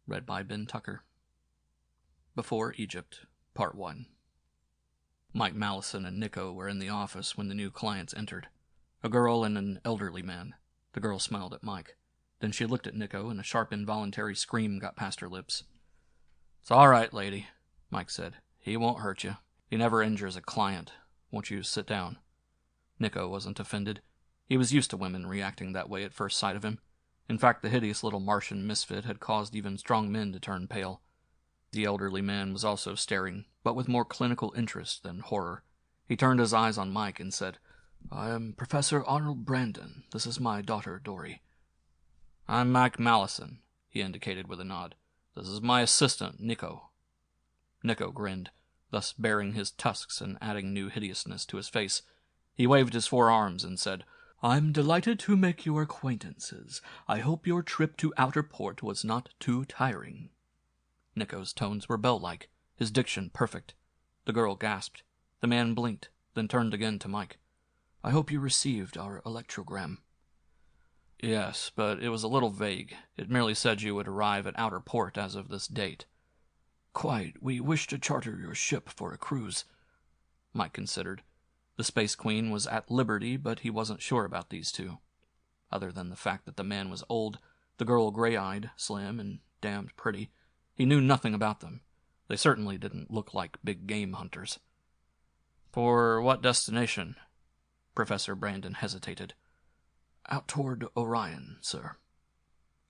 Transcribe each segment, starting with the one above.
Read by Ben Tucker. Before Egypt, Part 1. Mike Mallison and Nico were in the office when the new clients entered. A girl and an elderly man. The girl smiled at Mike. Then she looked at Nico, and a sharp involuntary scream got past her lips. "It's all right, lady," Mike said. "He won't hurt you. He never injures a client. Won't you sit down?" Nico wasn't offended. He was used to women reacting that way at first sight of him. In fact, the hideous little Martian misfit had caused even strong men to turn pale. The elderly man was also staring, but with more clinical interest than horror. He turned his eyes on Mike and said, "I am Professor Arnold Brandon. This is my daughter, Dory." "I'm Mike Mallison," he indicated with a nod. "This is my assistant, Nico." Nico grinned, thus baring his tusks and adding new hideousness to his face. He waved his forearms and said, "I'm delighted to make your acquaintances. I hope your trip to Outer Port was not too tiring." Nico's tones were bell-like, his diction perfect. The girl gasped. The man blinked, then turned again to Mike. "I hope you received our electrogram." "Yes, but it was a little vague. It merely said you would arrive at Outer Port as of this date." "Quite. We wish to charter your ship for a cruise." Mike considered. The Space Queen was at liberty, but he wasn't sure about these two. Other than the fact that the man was old, the girl gray-eyed, slim, and damned pretty, he knew nothing about them. They certainly didn't look like big game hunters. "For what destination?" Professor Brandon hesitated. "Out toward Orion, sir."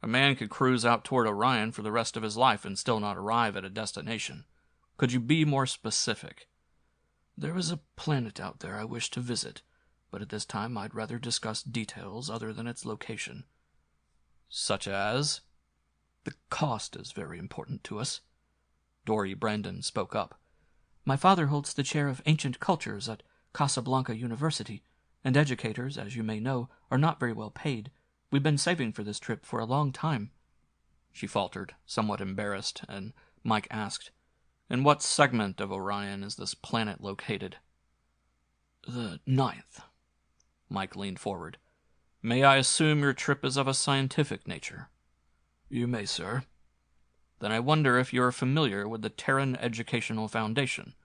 "A man could cruise out toward Orion for the rest of his life and still not arrive at a destination. Could you be more specific?" "There is a planet out there I wish to visit, but at this time I'd rather discuss details other than its location." "Such as?" "The cost is very important to us." Dory Brandon spoke up. "My father holds the chair of ancient cultures at Casablanca University, and educators, as you may know, are not very well paid. We've been saving for this trip for a long time." She faltered, somewhat embarrassed, and Mike asked, "In what segment of Orion is this planet located?" "The 9th." Mike leaned forward. "May I assume your trip is of a scientific nature?" "You may, sir." "Then I wonder if you are familiar with the Terran Educational Foundation.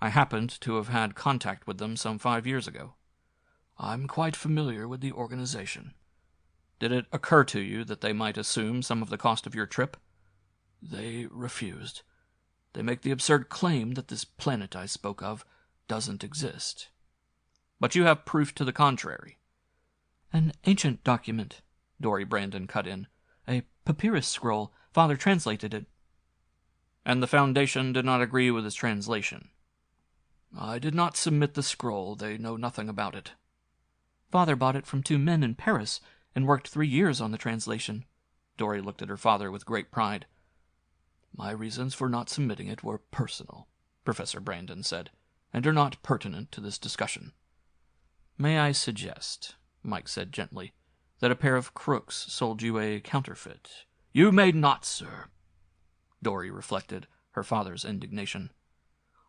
I happened to have had contact with them some 5 years ago." "I'm quite familiar with the organization." "Did it occur to you that they might assume some of the cost of your trip?" "They refused. They make the absurd claim that this planet I spoke of doesn't exist." "But you have proof to the contrary." "An ancient document," Dory Brandon cut in. "A papyrus scroll. Father translated it." "And the Foundation did not agree with his translation?" "I did not submit the scroll. They know nothing about it." "Father bought it from 2 men in Paris and worked 3 years on the translation." Dory looked at her father with great pride. "My reasons for not submitting it were personal," Professor Brandon said, "and are not pertinent to this discussion." "May I suggest," Mike said gently, "that a pair of crooks sold you a counterfeit?" "You may not, sir." Dory reflected her father's indignation.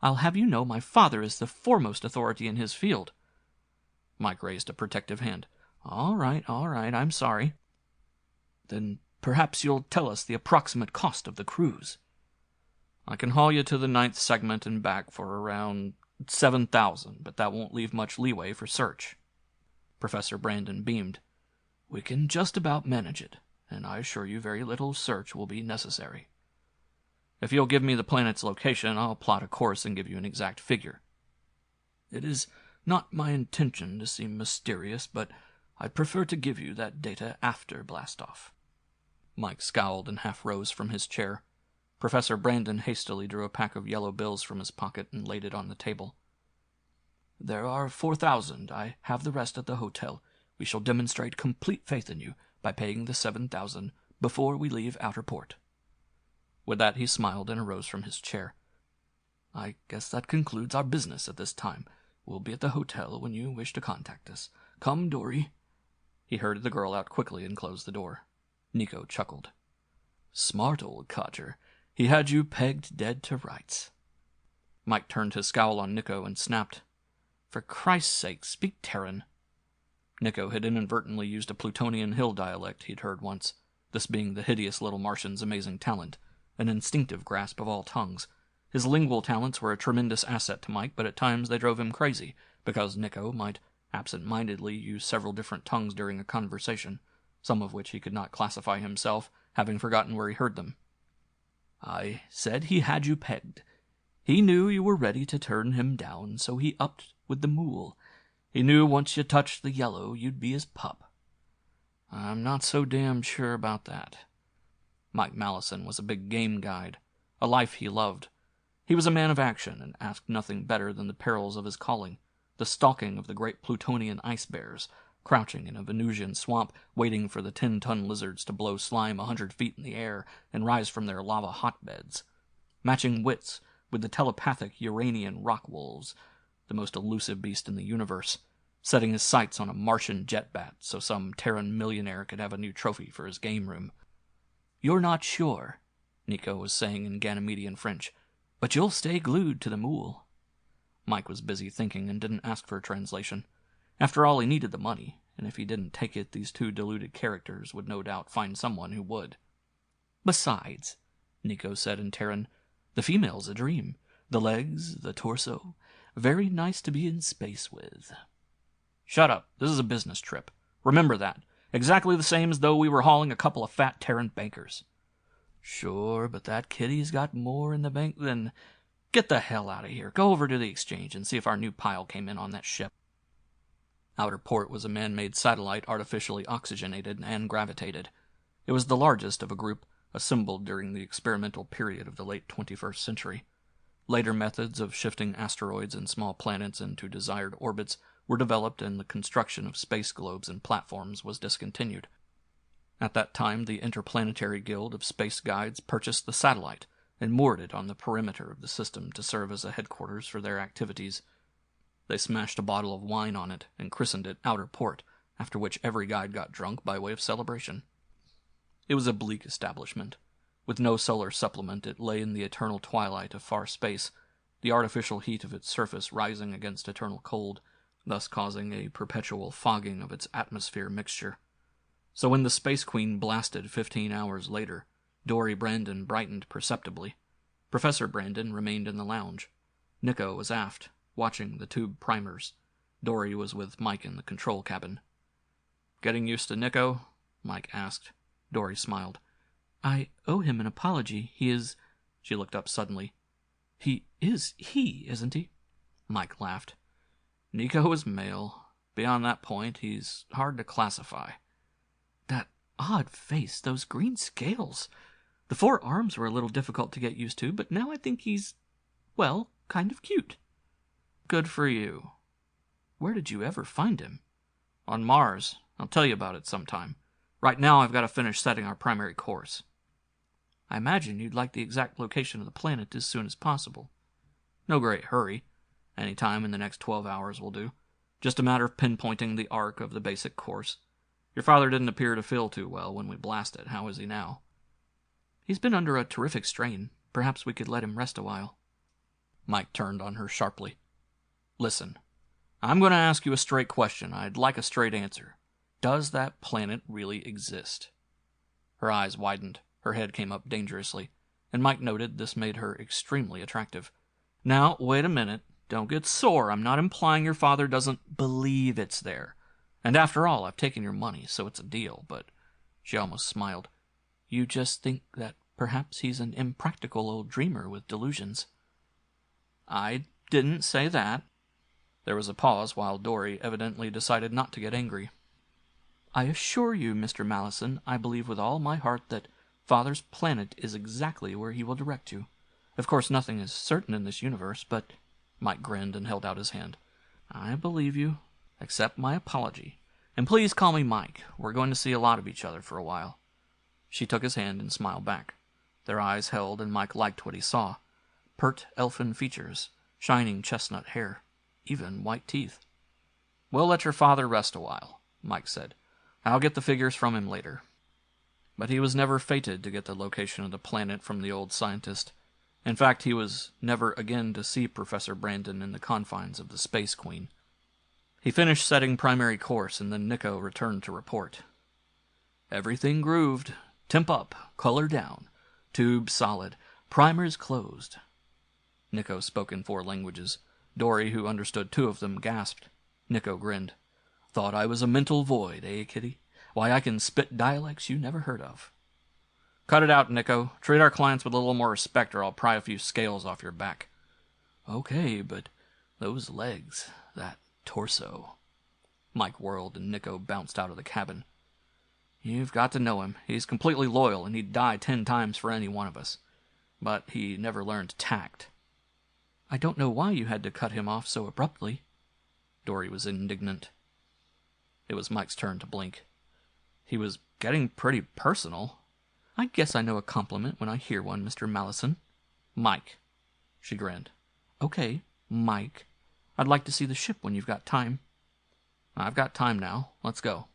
"I'll have you know my father is the foremost authority in his field." Mike raised a protective hand. All right, I'm sorry." "Then perhaps you'll tell us the approximate cost of the cruise." "I can haul you to the 9th segment and back for around 7,000, but that won't leave much leeway for search." Professor Brandon beamed. "We can just about manage it, and I assure you very little search will be necessary." "If you'll give me the planet's location, I'll plot a course and give you an exact figure." "It is not my intention to seem mysterious, but I'd prefer to give you that data after blastoff." Mike scowled and half rose from his chair. Professor Brandon hastily drew a pack of yellow bills from his pocket and laid it on the table. "There are 4,000. I have the rest at the hotel. We shall demonstrate complete faith in you by paying the 7,000 before we leave Outer Port." With that he smiled and arose from his chair. "I guess that concludes our business at this time. We'll be at the hotel when you wish to contact us. Come, Dory." He herded the girl out quickly and closed the door. Nico chuckled. "Smart old codger. He had you pegged dead to rights." Mike turned his scowl on Nico and snapped, "For Christ's sake, speak Terran." Nico had inadvertently used a Plutonian Hill dialect he'd heard once, this being the hideous little Martian's amazing talent, an instinctive grasp of all tongues. His lingual talents were a tremendous asset to Mike, but at times they drove him crazy, because Nico might absent-mindedly use several different tongues during a conversation, some of which he could not classify himself, having forgotten where he heard them. "I said he had you pegged. He knew you were ready to turn him down, so he upped with the mool. He knew once you touched the yellow, you'd be his pup." "I'm not so damn sure about that." Mike Mallison was a big game guide, a life he loved. He was a man of action and asked nothing better than the perils of his calling, the stalking of the great Plutonian ice bears, crouching in a Venusian swamp, waiting for the 10-ton lizards to blow slime 100 feet in the air and rise from their lava hotbeds, matching wits with the telepathic Uranian rock wolves, the most elusive beast in the universe, setting his sights on a Martian jet bat so some Terran millionaire could have a new trophy for his game room. "You're not sure," Nico was saying in Ganymedian French, "but you'll stay glued to the mool." Mike was busy thinking and didn't ask for a translation. After all, he needed the money, and if he didn't take it, these two deluded characters would no doubt find someone who would. "Besides," Nico said in Terran, "the female's a dream. The legs, the torso, very nice to be in space with." "Shut up. This is a business trip. Remember that. Exactly the same as though we were hauling a couple of fat Terran bankers." "Sure, but that kitty's got more in the bank than—" "Get the hell out of here. Go over to the exchange and see if our new pile came in on that ship." Outer Port was a man-made satellite artificially oxygenated and gravitated. It was the largest of a group assembled during the experimental period of the late 21st century. Later methods of shifting asteroids and small planets into desired orbits were developed, and the construction of space globes and platforms was discontinued. At that time, the Interplanetary Guild of Space Guides purchased the satellite and moored it on the perimeter of the system to serve as a headquarters for their activities. They smashed a bottle of wine on it and christened it Outer Port, after which every guide got drunk by way of celebration. It was a bleak establishment. With no solar supplement, it lay in the eternal twilight of far space, the artificial heat of its surface rising against eternal cold, thus causing a perpetual fogging of its atmosphere mixture. So when the Space Queen blasted 15 hours later, Dory Brandon brightened perceptibly. Professor Brandon remained in the lounge. Nico was aft, watching the tube primers. Dory was with Mike in the control cabin. "Getting used to Nico?" Mike asked. Dory smiled. "I owe him an apology. He is—" She looked up suddenly. "He is he, isn't he?" Mike laughed. "Nico is male. Beyond that point, he's hard to classify." "That odd face, those green scales. The 4 arms were a little difficult to get used to, but now I think he's, well, kind of cute." "Good for you. Where did you ever find him?" "On Mars. I'll tell you about it sometime. Right now I've got to finish setting our primary course." "I imagine you'd like the exact location of the planet as soon as possible." "No great hurry. Any time in the next 12 hours will do. Just a matter of pinpointing the arc of the basic course. Your father didn't appear to feel too well when we blasted. How is he now?" "He's been under a terrific strain. Perhaps we could let him rest a while." Mike turned on her sharply. "Listen, I'm going to ask you a straight question. I'd like a straight answer. Does that planet really exist?" Her eyes widened. Her head came up dangerously, and Mike noted this made her extremely attractive. "Now, wait a minute. Don't get sore. I'm not implying your father doesn't believe it's there. And after all, I've taken your money, so it's a deal, but—" She almost smiled. "You just think that perhaps he's an impractical old dreamer with delusions." "I didn't say that." There was a pause while Dory evidently decided not to get angry. "I assure you, Mr. Mallison, I believe with all my heart that Father's planet is exactly where he will direct you. Of course, nothing is certain in this universe, but—" Mike grinned and held out his hand. "I believe you. Accept my apology. And please call me Mike. We're going to see a lot of each other for a while." She took his hand and smiled back. Their eyes held, and Mike liked what he saw. Pert elfin features, shining chestnut hair, even white teeth. "We'll let your father rest a while," Mike said. "I'll get the figures from him later." But he was never fated to get the location of the planet from the old scientist. In fact, he was never again to see Professor Brandon in the confines of the Space Queen. He finished setting primary course, and then Nico returned to report. "Everything grooved. Temp up, color down. Tube solid. Primers closed. Nico spoke in 4 languages. Dory, who understood 2 of them, gasped. Nico grinned. Thought I was a mental void, eh, kitty? Why, I can spit dialects you never heard of. Cut it out, Nico. Treat our clients with a little more respect or I'll pry a few scales off your back. Okay, but those legs, that torso. Mike whirled and Nico bounced out of the cabin. You've got to know him. He's completely loyal and he'd die 10 times for any one of us. But he never learned tact. I don't know why you had to cut him off so abruptly. Dory was indignant. It was Mike's turn to blink. He was getting pretty personal. I guess I know a compliment when I hear one, Mr. Mallison. Mike. She grinned. Okay, Mike. I'd like to see the ship when you've got time. I've got time now. Let's go.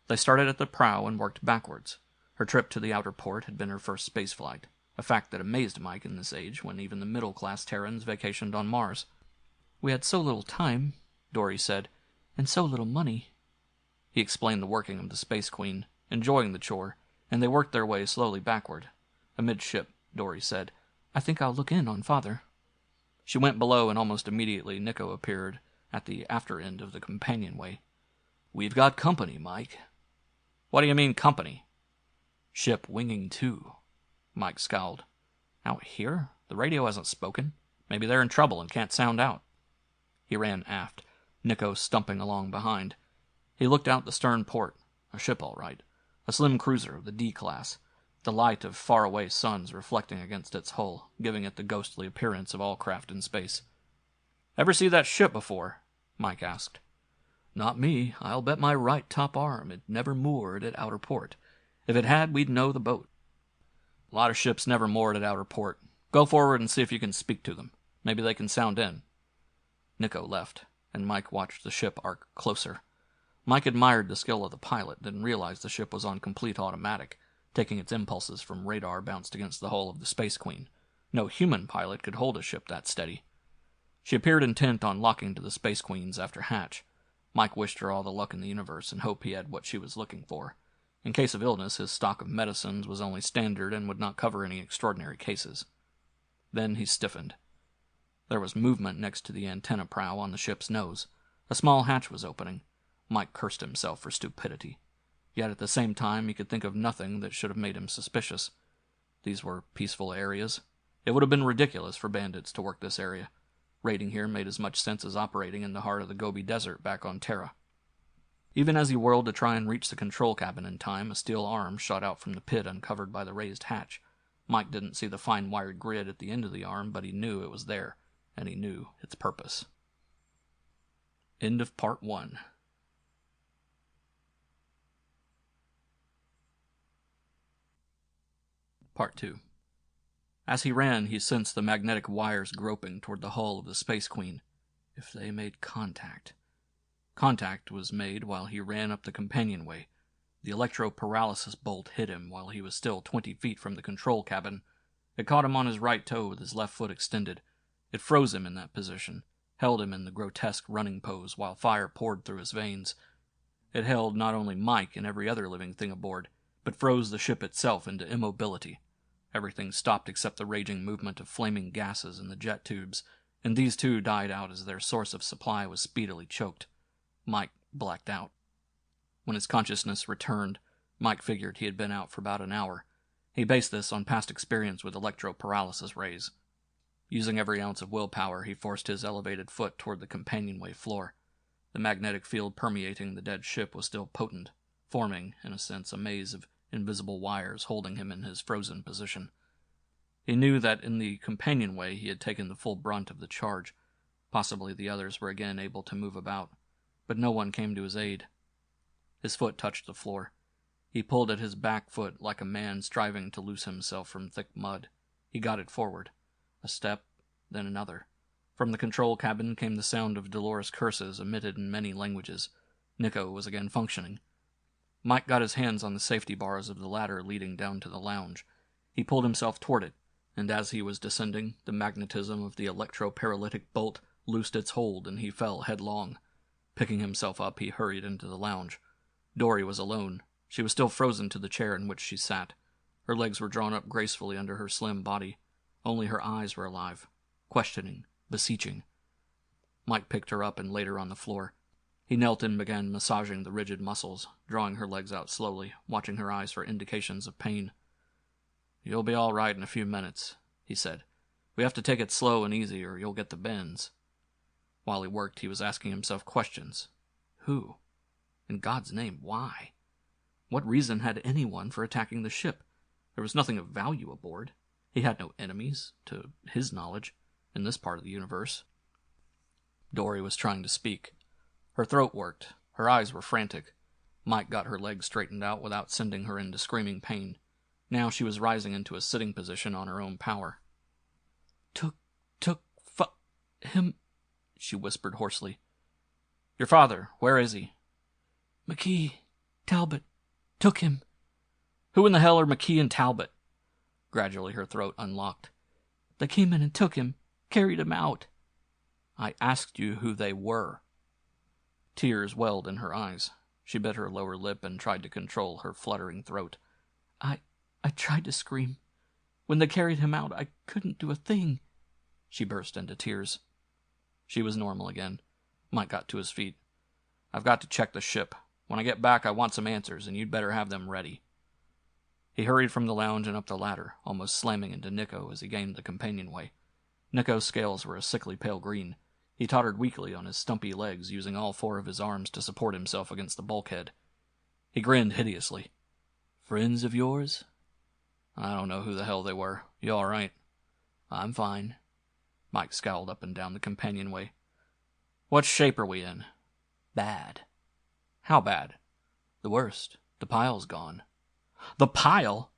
They started at the prow and worked backwards. Her trip to the outer port had been her first space flight, a fact that amazed Mike in this age when even the middle-class Terrans vacationed on Mars. We had so little time, Dory said, and so little money. He explained the working of the Space Queen, enjoying the chore, and they worked their way slowly backward. Amidship, Dory said, I think I'll look in on Father. She went below and almost immediately Nico appeared at the after end of the companionway. We've got company, Mike. What do you mean, company? Ship winging 2. Mike scowled. Out here? The radio hasn't spoken. Maybe they're in trouble and can't sound out. He ran aft, Nico stumping along behind. He looked out the stern port. A ship, all right. A slim cruiser of the D-class, the light of faraway suns reflecting against its hull, giving it the ghostly appearance of all craft in space. Ever see that ship before? Mike asked. Not me. I'll bet my right top arm it never moored at outer port. If it had, we'd know the boat. A lot of ships never moored at outer port. Go forward and see if you can speak to them. Maybe they can sound in. Nico left, and Mike watched the ship arc closer. Mike admired the skill of the pilot, then realized the ship was on complete automatic, taking its impulses from radar bounced against the hull of the Space Queen. No human pilot could hold a ship that steady. She appeared intent on locking to the Space Queen's after hatch. Mike wished her all the luck in the universe and hoped he had what she was looking for. In case of illness, his stock of medicines was only standard and would not cover any extraordinary cases. Then he stiffened. There was movement next to the antenna prow on the ship's nose. A small hatch was opening. Mike cursed himself for stupidity. Yet at the same time he could think of nothing that should have made him suspicious. These were peaceful areas. It would have been ridiculous for bandits to work this area. Raiding here made as much sense as operating in the heart of the Gobi Desert back on Terra. Even as he whirled to try and reach the control cabin in time, a steel arm shot out from the pit uncovered by the raised hatch. Mike didn't see the fine wired grid at the end of the arm, but he knew it was there, and he knew its purpose. End of Part 1. Part 2. As he ran, he sensed the magnetic wires groping toward the hull of the Space Queen. If they made contact. Contact was made while he ran up the companionway. The electro-paralysis bolt hit him while he was still 20 feet from the control cabin. It caught him on his right toe with his left foot extended. It froze him in that position, held him in the grotesque running pose while fire poured through his veins. It held not only Mike and every other living thing aboard, but froze the ship itself into immobility. Everything stopped except the raging movement of flaming gases in the jet tubes, and these too died out as their source of supply was speedily choked. Mike blacked out. When his consciousness returned, Mike figured he had been out for about an hour. He based this on past experience with electro-paralysis rays. Using every ounce of willpower, he forced his elevated foot toward the companionway floor. The magnetic field permeating the dead ship was still potent, forming, in a sense, a maze of invisible wires holding him in his frozen position. He knew that in the companionway he had taken the full brunt of the charge. Possibly the others were again able to move about, but no one came to his aid. His foot touched the floor. He pulled at his back foot like a man striving to loose himself from thick mud. He got it forward. A step, then another. From the control cabin came the sound of Dolores' curses emitted in many languages. Nico was again functioning. Mike got his hands on the safety bars of the ladder leading down to the lounge. He pulled himself toward it, and as he was descending, the magnetism of the electro-paralytic bolt loosed its hold and he fell headlong. Picking himself up, he hurried into the lounge. Dory was alone. She was still frozen to the chair in which she sat. Her legs were drawn up gracefully under her slim body. Only her eyes were alive, questioning, beseeching. Mike picked her up and laid her on the floor. He knelt and began massaging the rigid muscles, drawing her legs out slowly, watching her eyes for indications of pain. "You'll be all right in a few minutes," he said. "We have to take it slow and easy or you'll get the bends." While he worked, he was asking himself questions. Who? In God's name, why? What reason had anyone for attacking the ship? There was nothing of value aboard. He had no enemies, to his knowledge, in this part of the universe. Dory was trying to speak. Her throat worked. Her eyes were frantic. Mike got her legs straightened out without sending her into screaming pain. Now she was rising into a sitting position on her own power. Him, she whispered hoarsely. "Your father, where is he?" "McKee, Talbot, took him." "Who in the hell are McKee and Talbot?" Gradually her throat unlocked. "They came in and took him, carried him out." "I asked you who they were." Tears welled in her eyes. She bit her lower lip and tried to control her fluttering throat. I tried to scream. When they carried him out, I couldn't do a thing." She burst into tears. She was normal again. Mike got to his feet. "I've got to check the ship. When I get back, I want some answers, and you'd better have them ready." He hurried from the lounge and up the ladder, almost slamming into Nico as he gained the companionway. Nico's scales were a sickly pale green. He tottered weakly on his stumpy legs, using all 4 of his arms to support himself against the bulkhead. He grinned hideously. "Friends of yours?" "I don't know who the hell they were. You all right?" "I'm fine." Mike scowled up and down the companionway. "What shape are we in?" "Bad." "How bad?" "The worst. The pile's gone." "The pile?"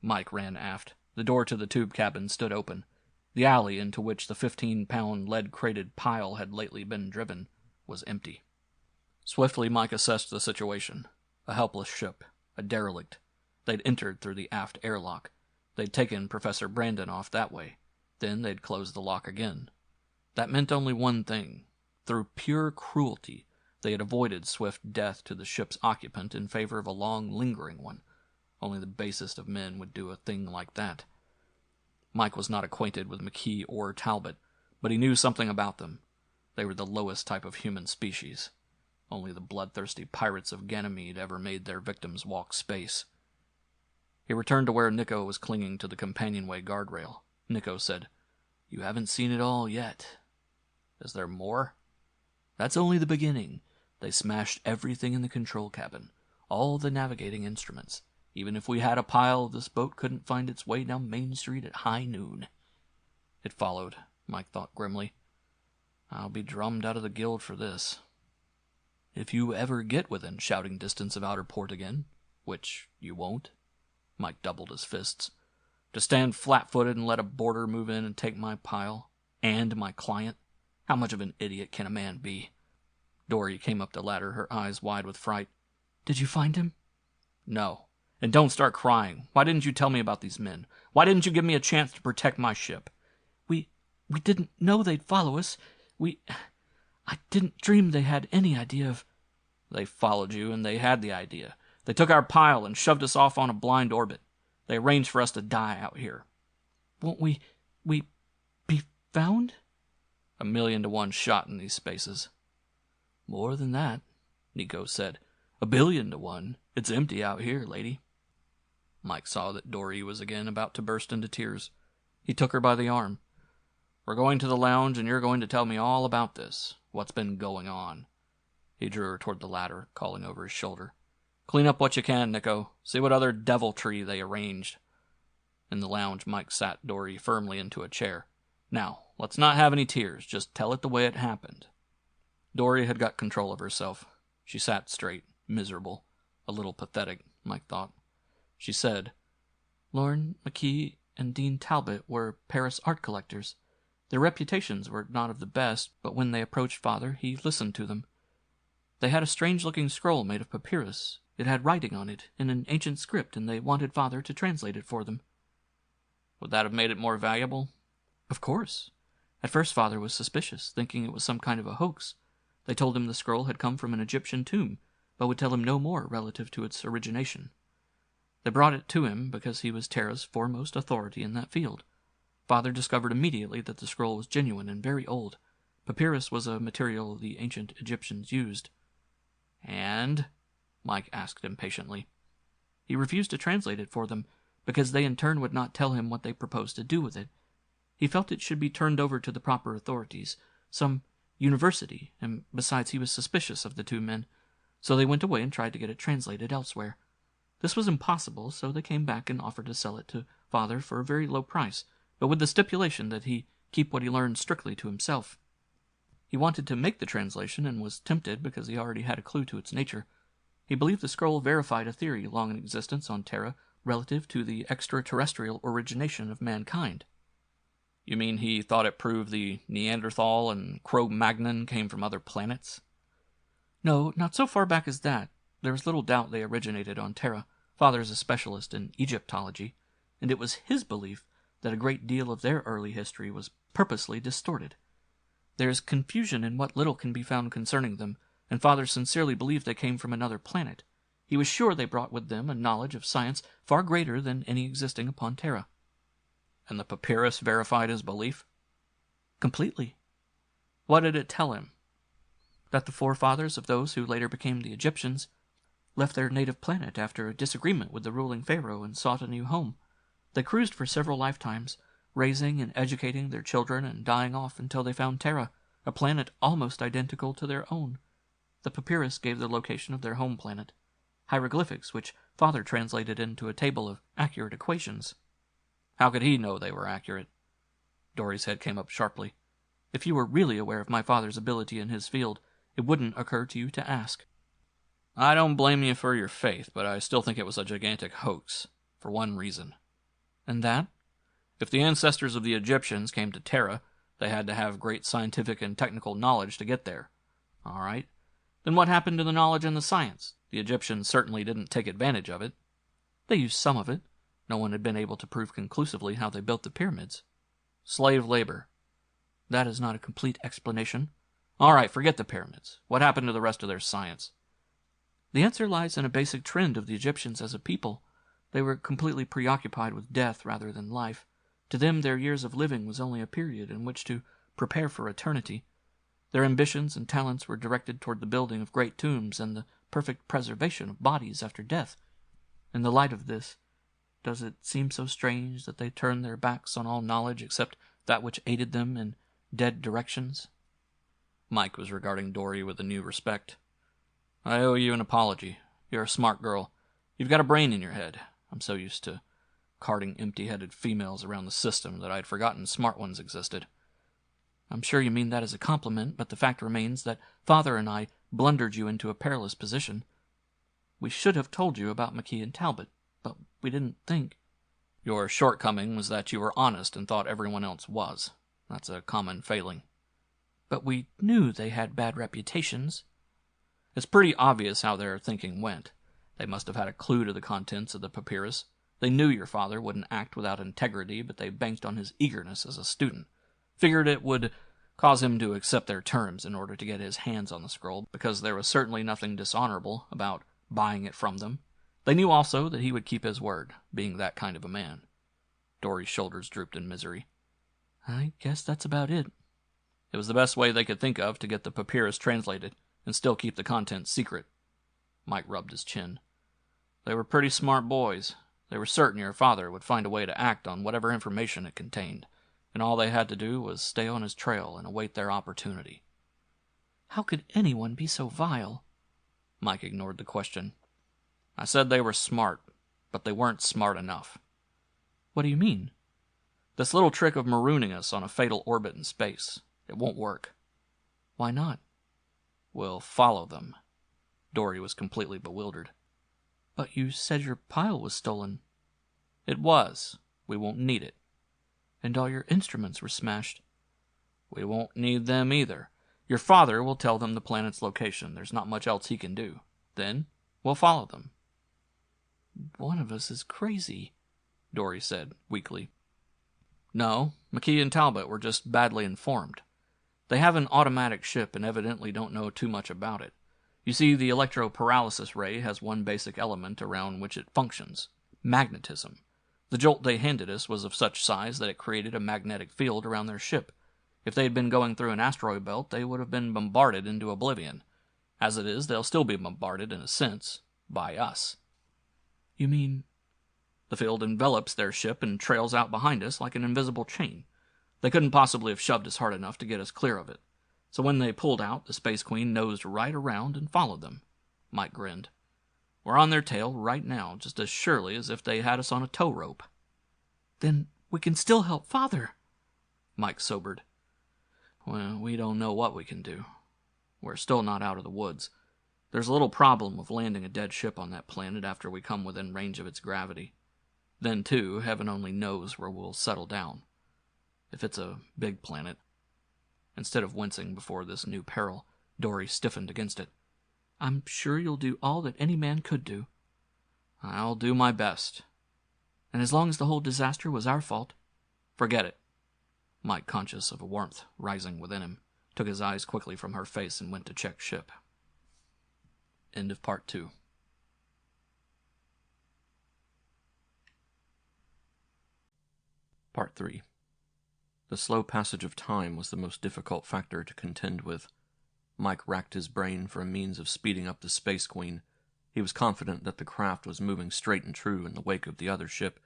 Mike ran aft. The door to the tube cabin stood open. The alley into which the 15-pound lead-crated pile had lately been driven was empty. Swiftly Mike assessed the situation. A helpless ship. A derelict. They'd entered through the aft airlock. They'd taken Professor Brandon off that way. Then they'd closed the lock again. That meant only one thing. Through pure cruelty, they had avoided swift death to the ship's occupant in favor of a long, lingering one. Only the basest of men would do a thing like that. Mike was not acquainted with McKee or Talbot, but he knew something about them. They were the lowest type of human species. Only the bloodthirsty pirates of Ganymede ever made their victims walk space. He returned to where Nico was clinging to the companionway guardrail. Nico said, "You haven't seen it all yet." "Is there more?" "That's only the beginning. They smashed everything in the control cabin, all the navigating instruments. Even if we had a pile, this boat couldn't find its way down Main Street at high noon." It followed, Mike thought grimly. "I'll be drummed out of the guild for this." "If you ever get within shouting distance of outer port again, which you won't." Mike doubled his fists. "To stand flat-footed and let a boarder move in and take my pile? And my client? How much of an idiot can a man be?" Dory came up the ladder, her eyes wide with fright. "Did you find him?" "No. And don't start crying. Why didn't you tell me about these men? Why didn't you give me a chance to protect my ship?" We didn't know they'd follow us. I didn't dream they had any idea of..." "They followed you, and they had the idea. They took our pile and shoved us off on a blind orbit. They arranged for us to die out here." "Won't we be found?" "A 1,000,000 to 1 shot in these spaces." "More than that," Nico said. "A 1,000,000,000 to 1. It's empty out here, lady." Mike saw that Dory was again about to burst into tears. He took her by the arm. "We're going to the lounge, and you're going to tell me all about this. What's been going on." He drew her toward the ladder, calling over his shoulder. "Clean up what you can, Nico. See what other deviltry they arranged." In the lounge, Mike sat Dory firmly into a chair. "Now, let's not have any tears. Just tell it the way it happened." Dory had got control of herself. She sat straight, miserable, a little pathetic, Mike thought. She said, "Lorne, McKee, and Dean Talbot were Paris art collectors. Their reputations were not of the best, but when they approached Father, he listened to them. They had a strange-looking scroll made of papyrus. It had writing on it in an ancient script, and they wanted Father to translate it for them." "Would that have made it more valuable?" "Of course. At first Father was suspicious, thinking it was some kind of a hoax. They told him the scroll had come from an Egyptian tomb, but would tell him no more relative to its origination. They brought it to him because he was Terra's foremost authority in that field. Father discovered immediately that the scroll was genuine and very old. Papyrus was a material the ancient Egyptians used. "And?" Mike asked impatiently. He refused to translate it for them, because they in turn would not tell him what they proposed to do with it. He felt it should be turned over to the proper authorities, some university, and besides he was suspicious of the two men, so they went away and tried to get it translated elsewhere. This was impossible, so they came back and offered to sell it to Father for a very low price, but with the stipulation that he keep what he learned strictly to himself. He wanted to make the translation and was tempted because he already had a clue to its nature. He believed the scroll verified a theory long in existence on Terra relative to the extraterrestrial origination of mankind. "You mean he thought it proved the Neanderthal and Cro-Magnon came from other planets?" "No, not so far back as that. There is little doubt they originated on Terra. Father's a specialist in Egyptology, and it was his belief that a great deal of their early history was purposely distorted. There is confusion in what little can be found concerning them, and Father sincerely believed they came from another planet. He was sure they brought with them a knowledge of science far greater than any existing upon Terra." "And the papyrus verified his belief?" "Completely." "What did it tell him?" "That the forefathers of those who later became the Egyptians left their native planet after a disagreement with the ruling pharaoh and sought a new home. They cruised for several lifetimes, raising and educating their children and dying off until they found Terra, a planet almost identical to their own. The papyrus gave the location of their home planet, hieroglyphics which Father translated into a table of accurate equations." "How could he know they were accurate?" Dory's head came up sharply. "If you were really aware of my father's ability in his field, it wouldn't occur to you to ask." "I don't blame you for your faith, but I still think it was a gigantic hoax, for one reason." "And that?" "If the ancestors of the Egyptians came to Terra, they had to have great scientific and technical knowledge to get there. All right. Then what happened to the knowledge and the science? The Egyptians certainly didn't take advantage of it." "They used some of it. No one had been able to prove conclusively how they built the pyramids." "Slave labor." "That is not a complete explanation." "All right, forget the pyramids. What happened to the rest of their science?" "The answer lies in a basic trend of the Egyptians as a people. They were completely preoccupied with death rather than life. To them, their years of living was only a period in which to prepare for eternity. Their ambitions and talents were directed toward the building of great tombs and the perfect preservation of bodies after death. In the light of this, does it seem so strange that they turned their backs on all knowledge except that which aided them in dead directions?" Mike was regarding Dory with a new respect. "I owe you an apology. You're a smart girl. You've got a brain in your head. I'm so used to carting empty-headed females around the system that I'd forgotten smart ones existed." "I'm sure you mean that as a compliment, but the fact remains that Father and I blundered you into a perilous position. We should have told you about McKee and Talbot, but we didn't think—" "Your shortcoming was that you were honest and thought everyone else was. That's a common failing." "But we knew they had bad reputations." "It's pretty obvious how their thinking went. They must have had a clue to the contents of the papyrus. They knew your father wouldn't act without integrity, but they banked on his eagerness as a student. Figured it would cause him to accept their terms in order to get his hands on the scroll, because there was certainly nothing dishonorable about buying it from them. They knew also that he would keep his word, being that kind of a man." Dory's shoulders drooped in misery. "I guess that's about it." "It was the best way they could think of to get the papyrus translated and still keep the contents secret." Mike rubbed his chin. "They were pretty smart boys. They were certain your father would find a way to act on whatever information it contained, and all they had to do was stay on his trail and await their opportunity." "How could anyone be so vile?" Mike ignored the question. "I said they were smart, but they weren't smart enough." "What do you mean?" "This little trick of marooning us on a fatal orbit in space. It won't work." "Why not?" "We'll follow them." Dory was completely bewildered. "But you said your pile was stolen." "It was. We won't need it." "And all your instruments were smashed." "We won't need them either. Your father will tell them the planet's location. There's not much else he can do. Then we'll follow them." "One of us is crazy," Dory said weakly. "No, McKee and Talbot were just badly informed. They have an automatic ship and evidently don't know too much about it. You see, the electroparalysis ray has one basic element around which it functions. magnetism. The jolt they handed us was of such size that it created a magnetic field around their ship. If they had been going through an asteroid belt, they would have been bombarded into oblivion. As it is, they'll still be bombarded, in a sense, by us. You mean? The field envelops their ship and trails out behind us like an invisible chain. They couldn't possibly have shoved us hard enough to get us clear of it. So when they pulled out, the Space Queen nosed right around and followed them. Mike grinned. We're on their tail right now, just as surely as if they had us on a tow rope. Then we can still help Father. Mike sobered. Well, we don't know what we can do. We're still not out of the woods. There's a little problem with landing a dead ship on that planet after we come within range of its gravity. Then, too, heaven only knows where we'll settle down. If it's a big planet. Instead of wincing before this new peril, Dory stiffened against it. I'm sure you'll do all that any man could do. I'll do my best. And as long as the whole disaster was our fault, forget it. Mike, conscious of a warmth rising within him, took his eyes quickly from her face and went to check ship. End of Part 2. Part 3. The slow passage of time was the most difficult factor to contend with. Mike racked his brain for a means of speeding up the Space Queen. He was confident that the craft was moving straight and true in the wake of the other ship,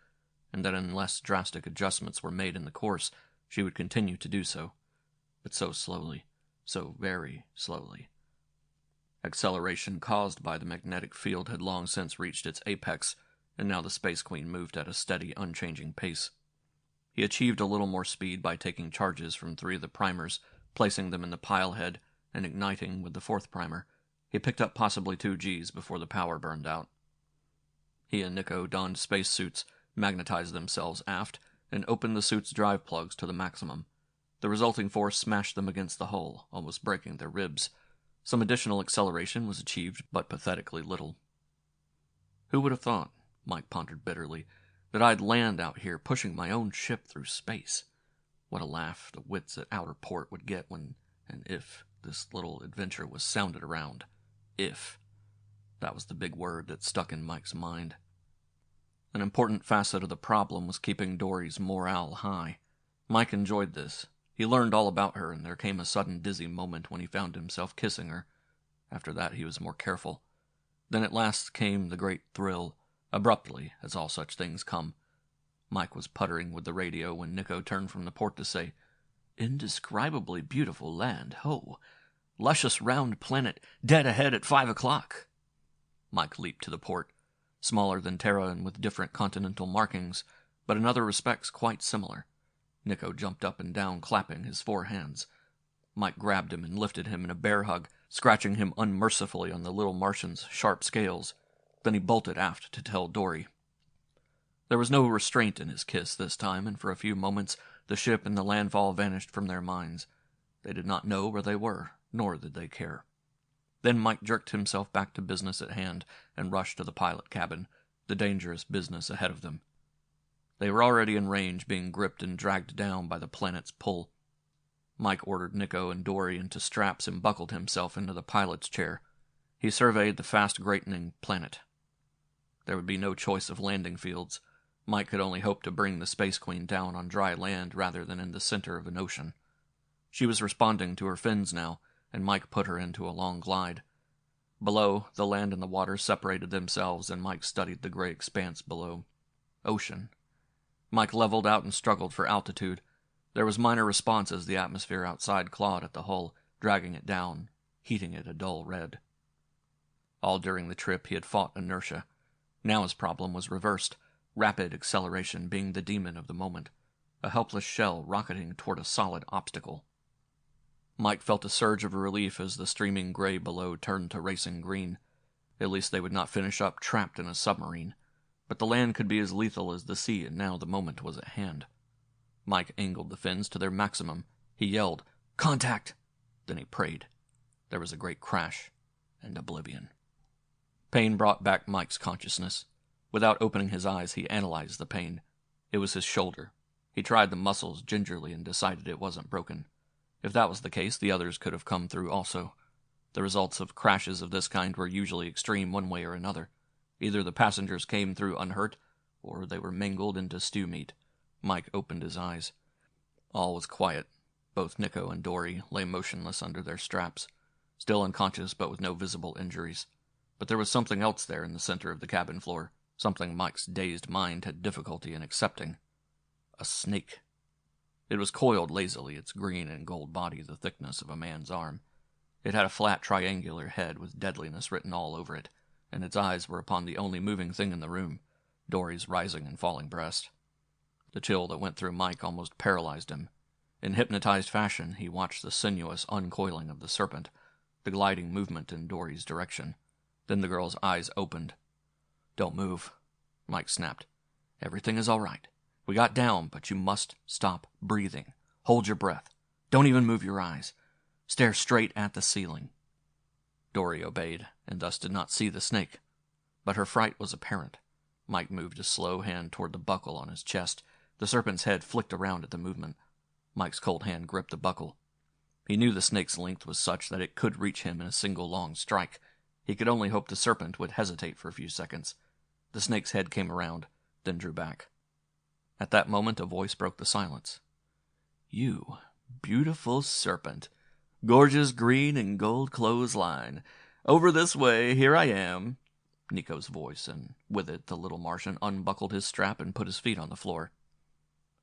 and that unless drastic adjustments were made in the course, she would continue to do so. But so slowly, so very slowly. Acceleration caused by the magnetic field had long since reached its apex, and now the Space Queen moved at a steady, unchanging pace. He achieved a little more speed by taking charges from 3 of the primers, placing them in the pile head, and igniting with the 4th primer. He picked up possibly 2 Gs before the power burned out. He and Nico donned spacesuits, magnetized themselves aft, and opened the suit's drive plugs to the maximum. The resulting force smashed them against the hull, almost breaking their ribs. Some additional acceleration was achieved, but pathetically little. Who would have thought, Mike pondered bitterly, that I'd land out here pushing my own ship through space? What a laugh the wits at outer port would get when and if this little adventure was sounded around. If. That was the big word that stuck in Mike's mind. An important facet of the problem was keeping Dory's morale high. Mike enjoyed this. He learned all about her, and there came a sudden dizzy moment when he found himself kissing her. After that he was more careful. Then at last came the great thrill, abruptly, as all such things come. Mike was puttering with the radio when Nico turned from the port to say, Indescribably beautiful land, ho! Luscious round planet, dead ahead at 5 o'clock. Mike leaped to the port. Smaller than Terra and with different continental markings, but in other respects quite similar. Nico jumped up and down, clapping his 4 hands. Mike grabbed him and lifted him in a bear hug, scratching him unmercifully on the little Martian's sharp scales. Then he bolted aft to tell Dory. There was no restraint in his kiss this time, and for a few moments the ship and the landfall vanished from their minds. They did not know where they were, nor did they care. Then Mike jerked himself back to business at hand and rushed to the pilot cabin, the dangerous business ahead of them. They were already in range, being gripped and dragged down by the planet's pull. Mike ordered Nico and Dory into straps and buckled himself into the pilot's chair. He surveyed the fast-greatening planet. There would be no choice of landing fields. Mike could only hope to bring the Space Queen down on dry land rather than in the center of an ocean. She was responding to her fins now, and Mike put her into a long glide. Below, the land and the water separated themselves, and Mike studied the gray expanse below. Ocean. Mike leveled out and struggled for altitude. There was minor response as the atmosphere outside clawed at the hull, dragging it down, heating it a dull red. All during the trip he had fought inertia. Now his problem was reversed, rapid acceleration being the demon of the moment, a helpless shell rocketing toward a solid obstacle. Mike felt a surge of relief as the streaming gray below turned to racing green. At least they would not finish up trapped in a submarine. But the land could be as lethal as the sea, and now the moment was at hand. Mike angled the fins to their maximum. He yelled, "Contact!" Then he prayed. There was a great crash, and oblivion. Pain brought back Mike's consciousness. Without opening his eyes, he analyzed the pain. It was his shoulder. He tried the muscles gingerly and decided it wasn't broken. If that was the case, the others could have come through also. The results of crashes of this kind were usually extreme one way or another. Either the passengers came through unhurt, or they were mangled into stew meat. Mike opened his eyes. All was quiet. Both Nico and Dory lay motionless under their straps, still unconscious but with no visible injuries. But there was something else there in the center of the cabin floor, something Mike's dazed mind had difficulty in accepting. A snake. It was coiled lazily, its green and gold body the thickness of a man's arm. It had a flat triangular head with deadliness written all over it, and its eyes were upon the only moving thing in the room, Dory's rising and falling breast. The chill that went through Mike almost paralyzed him. In hypnotized fashion, he watched the sinuous uncoiling of the serpent, the gliding movement in Dory's direction. Then the girl's eyes opened. "Don't move," Mike snapped. "Everything is all right. We got down, but you must stop breathing. Hold your breath. Don't even move your eyes. Stare straight at the ceiling." Dory obeyed, and thus did not see the snake. But her fright was apparent. Mike moved a slow hand toward the buckle on his chest. The serpent's head flicked around at the movement. Mike's cold hand gripped the buckle. He knew the snake's length was such that it could reach him in a single long strike. He could only hope the serpent would hesitate for a few seconds. The snake's head came around, then drew back. At that moment, a voice broke the silence. "You, beautiful serpent, gorgeous green and gold clothesline. Over this way, here I am." Nico's voice, and with it the little Martian unbuckled his strap and put his feet on the floor.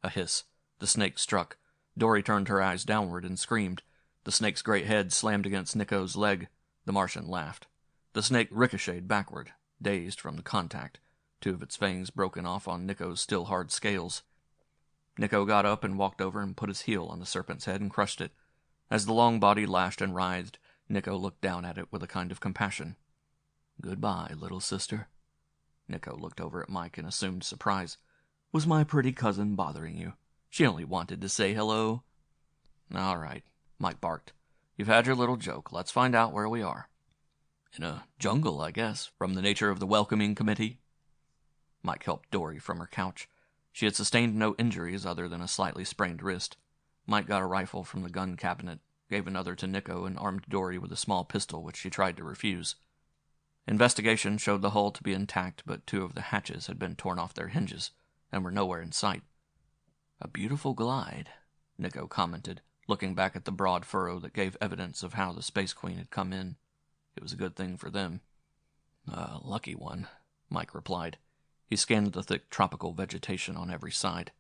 A hiss. The snake struck. Dory turned her eyes downward and screamed. The snake's great head slammed against Nico's leg. The Martian laughed. The snake ricocheted backward, dazed from the contact, two of its fangs broken off on Nico's still hard scales. Nico got up and walked over and put his heel on the serpent's head and crushed it. As the long body lashed and writhed, Nico looked down at it with a kind of compassion. "Goodbye, little sister." Nico looked over at Mike in assumed surprise. "Was my pretty cousin bothering you? She only wanted to say hello." "All right," Mike barked. "You've had your little joke. Let's find out where we are." "In a jungle, I guess, from the nature of the welcoming committee." Mike helped Dory from her couch. She had sustained no injuries other than a slightly sprained wrist. Mike got a rifle from the gun cabinet, gave another to Nico, and armed Dory with a small pistol which she tried to refuse. Investigation showed the hull to be intact, but two of the hatches had been torn off their hinges and were nowhere in sight. "A beautiful glide," Nico commented, looking back at the broad furrow that gave evidence of how the Space Queen had come in. It was a good thing for them. "A lucky one," Mike replied. He scanned the thick tropical vegetation on every side.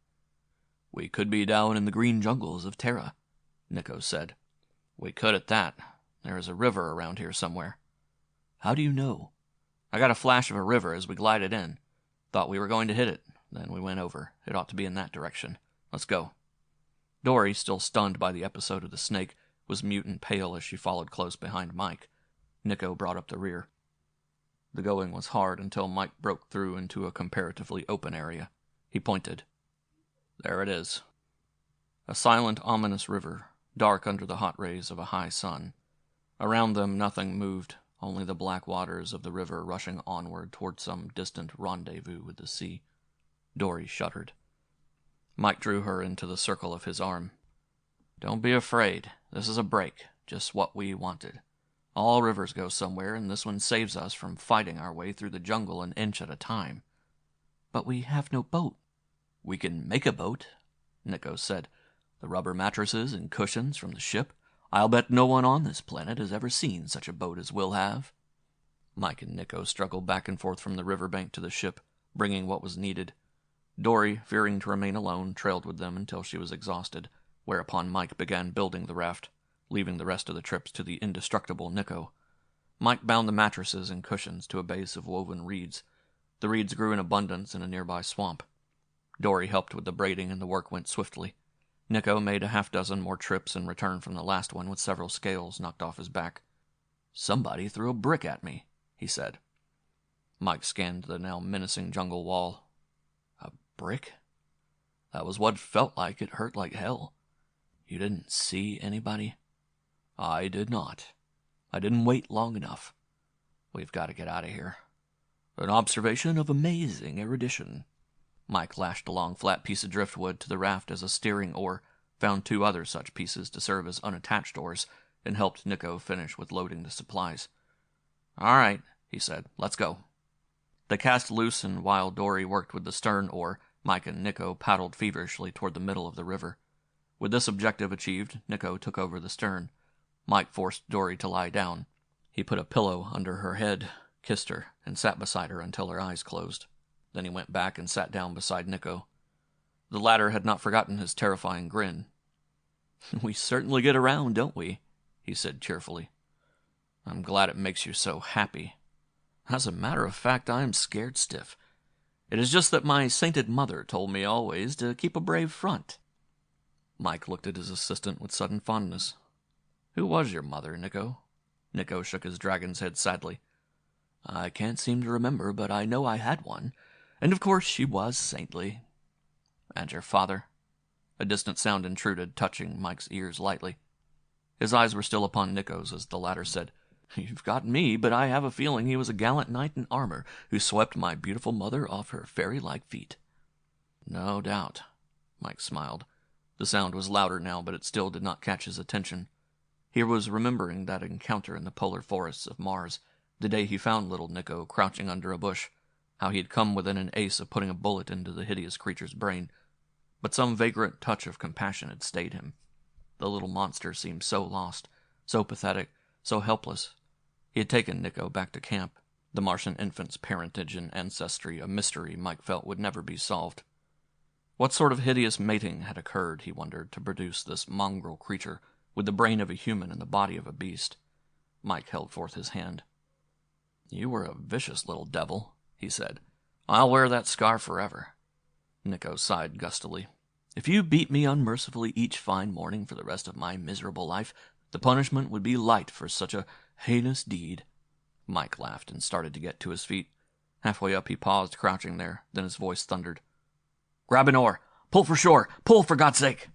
"We could be down in the green jungles of Terra," Nico said. "We could at that. There is a river around here somewhere." "How do you know?" "I got a flash of a river as we glided in. Thought we were going to hit it. Then we went over. It ought to be in that direction. Let's go." Dory, still stunned by the episode of the snake, was mute and pale as she followed close behind Mike. Nico brought up the rear. The going was hard until Mike broke through into a comparatively open area. He pointed. "There it is." A silent, ominous river, dark under the hot rays of a high sun. Around them nothing moved, only the black waters of the river rushing onward toward some distant rendezvous with the sea. Dory shuddered. Mike drew her into the circle of his arm. "Don't be afraid. This is a break, just what we wanted. All rivers go somewhere, and this one saves us from fighting our way through the jungle an inch at a time." "But we have no boat." "We can make a boat," Nico said. "The rubber mattresses and cushions from the ship. I'll bet no one on this planet has ever seen such a boat as we'll have." Mike and Nico struggled back and forth from the riverbank to the ship, bringing what was needed. Dory, fearing to remain alone, trailed with them until she was exhausted, whereupon Mike began building the raft, leaving the rest of the trips to the indestructible Nico. Mike bound the mattresses and cushions to a base of woven reeds. The reeds grew in abundance in a nearby swamp. Dory helped with the braiding, and the work went swiftly. Nico made a half-dozen more trips and returned from the last one with several scales knocked off his back. "Somebody threw a brick at me," he said. Mike scanned the now menacing jungle wall. "A brick? That was what felt like. It hurt like hell. You didn't see anybody?" "I did not. I didn't wait long enough. We've got to get out of here." "An observation of amazing erudition." Mike lashed a long flat piece of driftwood to the raft as a steering oar, found two other such pieces to serve as unattached oars, and helped Nico finish with loading the supplies. "All right," he said. "Let's go." They cast loose, and while Dory worked with the stern oar, Mike and Nico paddled feverishly toward the middle of the river. With this objective achieved, Nico took over the stern. Mike forced Dory to lie down. He put a pillow under her head, kissed her, and sat beside her until her eyes closed. Then he went back and sat down beside Nico. The latter had not forgotten his terrifying grin. "We certainly get around, don't we?" he said cheerfully. "I'm glad it makes you so happy. As a matter of fact, I am scared stiff. It is just that my sainted mother told me always to keep a brave front." Mike looked at his assistant with sudden fondness. "Who was your mother, Nico?" Nico shook his dragon's head sadly. "I can't seem to remember, but I know I had one, and of course she was saintly." "And your father?" A distant sound intruded, touching Mike's ears lightly. His eyes were still upon Nico's as the latter said, "You've got me, but I have a feeling he was a gallant knight in armor who swept my beautiful mother off her fairy-like feet." "No doubt," Mike smiled. The sound was louder now, but it still did not catch his attention. He was remembering that encounter in the polar forests of Mars, the day he found little Nico crouching under a bush, how he had come within an ace of putting a bullet into the hideous creature's brain. But some vagrant touch of compassion had stayed him. The little monster seemed so lost, so pathetic, so helpless. He had taken Nico back to camp, the Martian infant's parentage and ancestry a mystery Mike felt would never be solved. What sort of hideous mating had occurred, he wondered, to produce this mongrel creature with the brain of a human and the body of a beast? Mike held forth his hand. "You were a vicious little devil," he said. "I'll wear that scar forever." Nico sighed gustily. "If you beat me unmercifully each fine morning for the rest of my miserable life, the punishment would be light for such a heinous deed." Mike laughed and started to get to his feet. Halfway up he paused, crouching there. Then his voice thundered. "Grab an oar! Pull for shore! Pull, for God's sake!"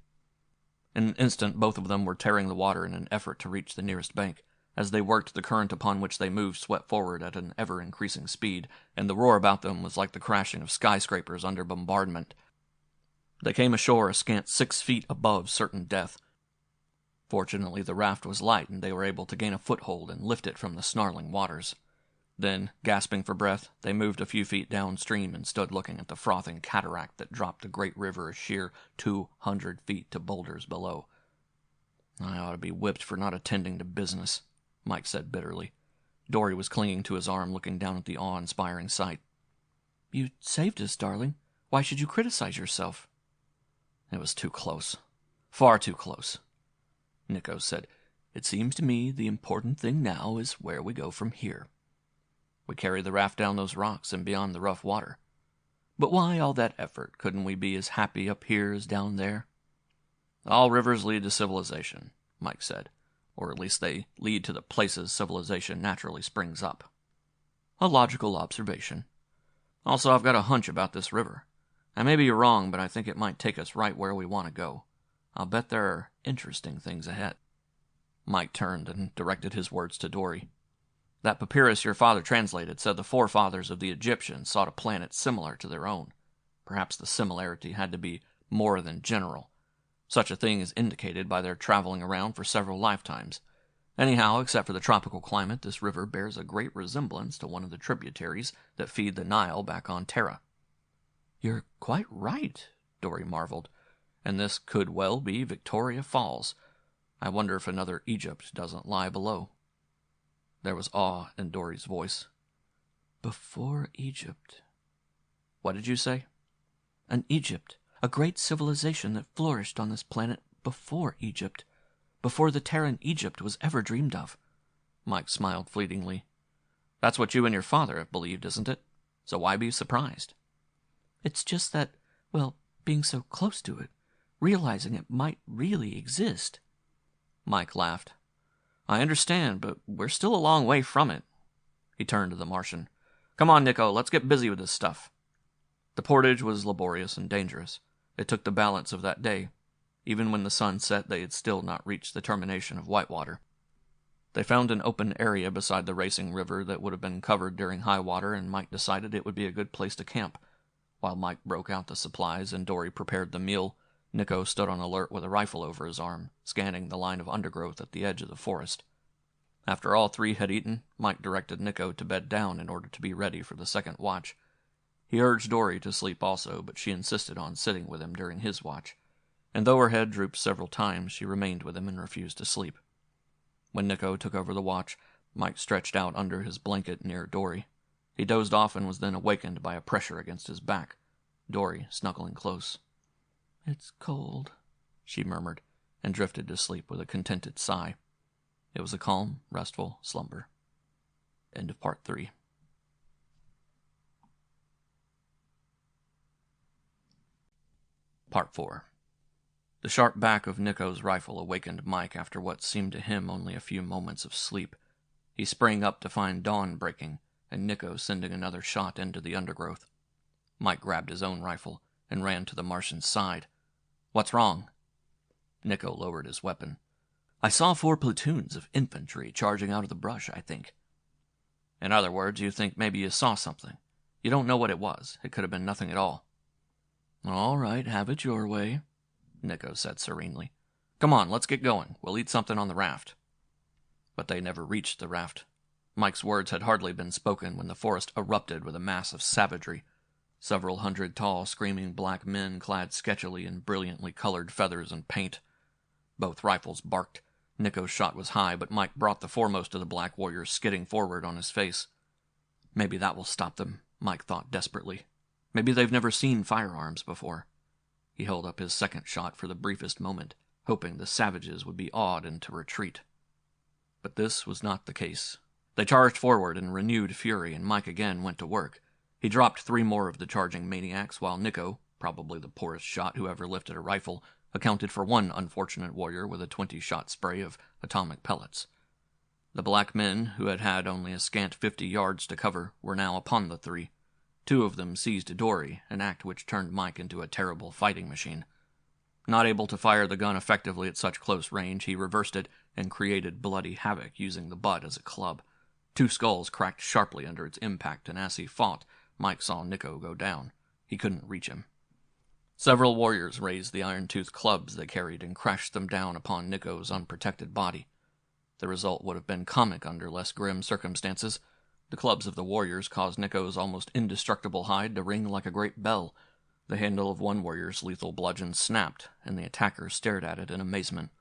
In an instant both of them were tearing the water in an effort to reach the nearest bank. As they worked, the current upon which they moved swept forward at an ever-increasing speed, and the roar about them was like the crashing of skyscrapers under bombardment. They came ashore a scant 6 feet above certain death. Fortunately, the raft was light, and they were able to gain a foothold and lift it from the snarling waters. Then, gasping for breath, they moved a few feet downstream and stood looking at the frothing cataract that dropped the great river a sheer 200 feet to boulders below. "I ought to be whipped for not attending to business," Mike said bitterly. Dory was clinging to his arm, looking down at the awe-inspiring sight. "You saved us, darling. Why should you criticize yourself?" "It was too close. Far too close." Nico said, "It seems to me the important thing now is where we go from here. We carry the raft down those rocks and beyond the rough water. But why all that effort? Couldn't we be as happy up here as down there?" "All rivers lead to civilization," Mike said. "Or at least they lead to the places civilization naturally springs up." "A logical observation. Also, I've got a hunch about this river. I may be wrong, but I think it might take us right where we want to go. I'll bet there are interesting things ahead." Mike turned and directed his words to Dory. "That papyrus your father translated said the forefathers of the Egyptians sought a planet similar to their own. Perhaps the similarity had to be more than general. Such a thing is indicated by their traveling around for several lifetimes. Anyhow, except for the tropical climate, this river bears a great resemblance to one of the tributaries that feed the Nile back on Terra." "You're quite right," Dory marveled. "And this could well be Victoria Falls. I wonder if another Egypt doesn't lie below." There was awe in Dory's voice. "Before Egypt." "What did you say?" "An Egypt, a great civilization that flourished on this planet before Egypt, before the Terran Egypt was ever dreamed of." Mike smiled fleetingly. "That's what you and your father have believed, isn't it? So why be surprised?" "It's just that, well, being so close to it, realizing it might really exist." Mike laughed. "I understand, but we're still a long way from it." He turned to the Martian. "Come on, Nico, let's get busy with this stuff." The portage was laborious and dangerous. It took the balance of that day. Even when the sun set, they had still not reached the termination of Whitewater. They found an open area beside the racing river that would have been covered during high water, and Mike decided it would be a good place to camp. While Mike broke out the supplies and Dory prepared the meal, Nico stood on alert with a rifle over his arm, scanning the line of undergrowth at the edge of the forest. After all three had eaten, Mike directed Nico to bed down in order to be ready for the second watch. He urged Dory to sleep also, but she insisted on sitting with him during his watch, and though her head drooped several times, she remained with him and refused to sleep. When Nico took over the watch, Mike stretched out under his blanket near Dory. He dozed off and was then awakened by a pressure against his back, Dory snuggling close. "It's cold," she murmured, and drifted to sleep with a contented sigh. It was a calm, restful slumber. End of Part 3. Part 4. The sharp back of Nico's rifle awakened Mike after what seemed to him only a few moments of sleep. He sprang up to find dawn breaking, and Nico sending another shot into the undergrowth. Mike grabbed his own rifle and ran to the Martian's side. "What's wrong?" Nico lowered his weapon. "I saw 4 platoons of infantry charging out of the brush, I think." "In other words, you think maybe you saw something. You don't know what it was. It could have been nothing at all." "All right, have it your way," Nico said serenely. "Come on, let's get going. We'll eat something on the raft." But they never reached the raft. Mike's words had hardly been spoken when the forest erupted with a mass of savagery. Several hundred tall, screaming black men clad sketchily in brilliantly colored feathers and paint. Both rifles barked. Nico's shot was high, but Mike brought the foremost of the black warriors skidding forward on his face. Maybe that will stop them, Mike thought desperately. Maybe they've never seen firearms before. He held up his second shot for the briefest moment, hoping the savages would be awed into retreat. But this was not the case. They charged forward in renewed fury, and Mike again went to work. He dropped 3 more of the charging maniacs, while Nico, probably the poorest shot who ever lifted a rifle, accounted for 1 unfortunate warrior with a 20-shot spray of atomic pellets. The black men, who had had only a scant 50 yards to cover, were now upon the 3. 2 of them seized Dory, an act which turned Mike into a terrible fighting machine. Not able to fire the gun effectively at such close range, he reversed it and created bloody havoc using the butt as a club. 2 skulls cracked sharply under its impact, and as he fought, Mike saw Nico go down. He couldn't reach him. Several warriors raised the iron-toothed clubs they carried and crashed them down upon Nico's unprotected body. The result would have been comic under less grim circumstances. The clubs of the warriors caused Nico's almost indestructible hide to ring like a great bell. The handle of one warrior's lethal bludgeon snapped, and the attackers stared at it in amazement.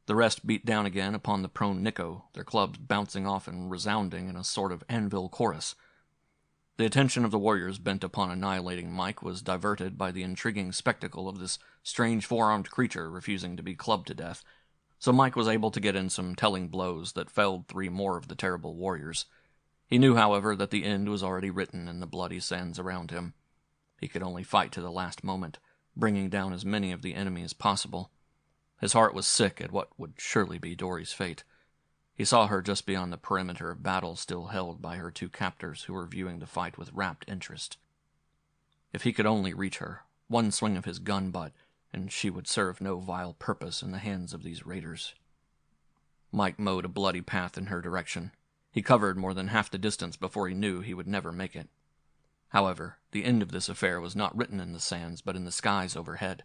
The rest beat down again upon the prone Nico, their clubs bouncing off and resounding in a sort of anvil chorus. The attention of the warriors bent upon annihilating Mike was diverted by the intriguing spectacle of this strange 4-armed creature refusing to be clubbed to death, so Mike was able to get in some telling blows that felled 3 more of the terrible warriors. He knew, however, that the end was already written in the bloody sands around him. He could only fight to the last moment, bringing down as many of the enemy as possible. His heart was sick at what would surely be Dory's fate. He saw her just beyond the perimeter of battle, still held by her 2 captors who were viewing the fight with rapt interest. If he could only reach her, 1 swing of his gun butt, and she would serve no vile purpose in the hands of these raiders. Mike mowed a bloody path in her direction. He covered more than half the distance before he knew he would never make it. However, the end of this affair was not written in the sands, but in the skies overhead.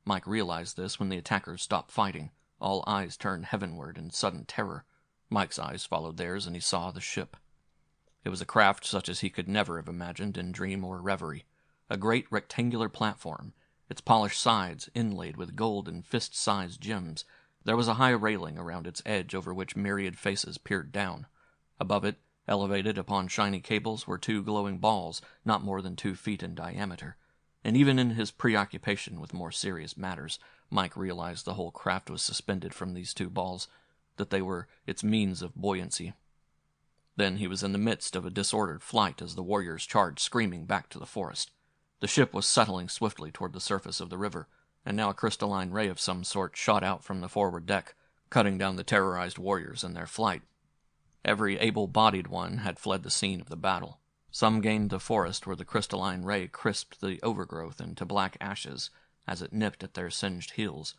Mike realized this when the attackers stopped fighting. All eyes turned heavenward in sudden terror. Mike's eyes followed theirs, and he saw the ship. It was a craft such as he could never have imagined in dream or reverie. A great rectangular platform, its polished sides inlaid with gold and fist-sized gems. There was a high railing around its edge over which myriad faces peered down. Above it, elevated upon shiny cables, were 2 glowing balls, not more than 2 feet in diameter. And even in his preoccupation with more serious matters, Mike realized the whole craft was suspended from these 2 balls, that they were its means of buoyancy. Then he was in the midst of a disordered flight as the warriors charged screaming back to the forest. The ship was settling swiftly toward the surface of the river, and now a crystalline ray of some sort shot out from the forward deck, cutting down the terrorized warriors in their flight. Every able-bodied one had fled the scene of the battle. Some gained the forest where the crystalline ray crisped the overgrowth into black ashes as it nipped at their singed heels.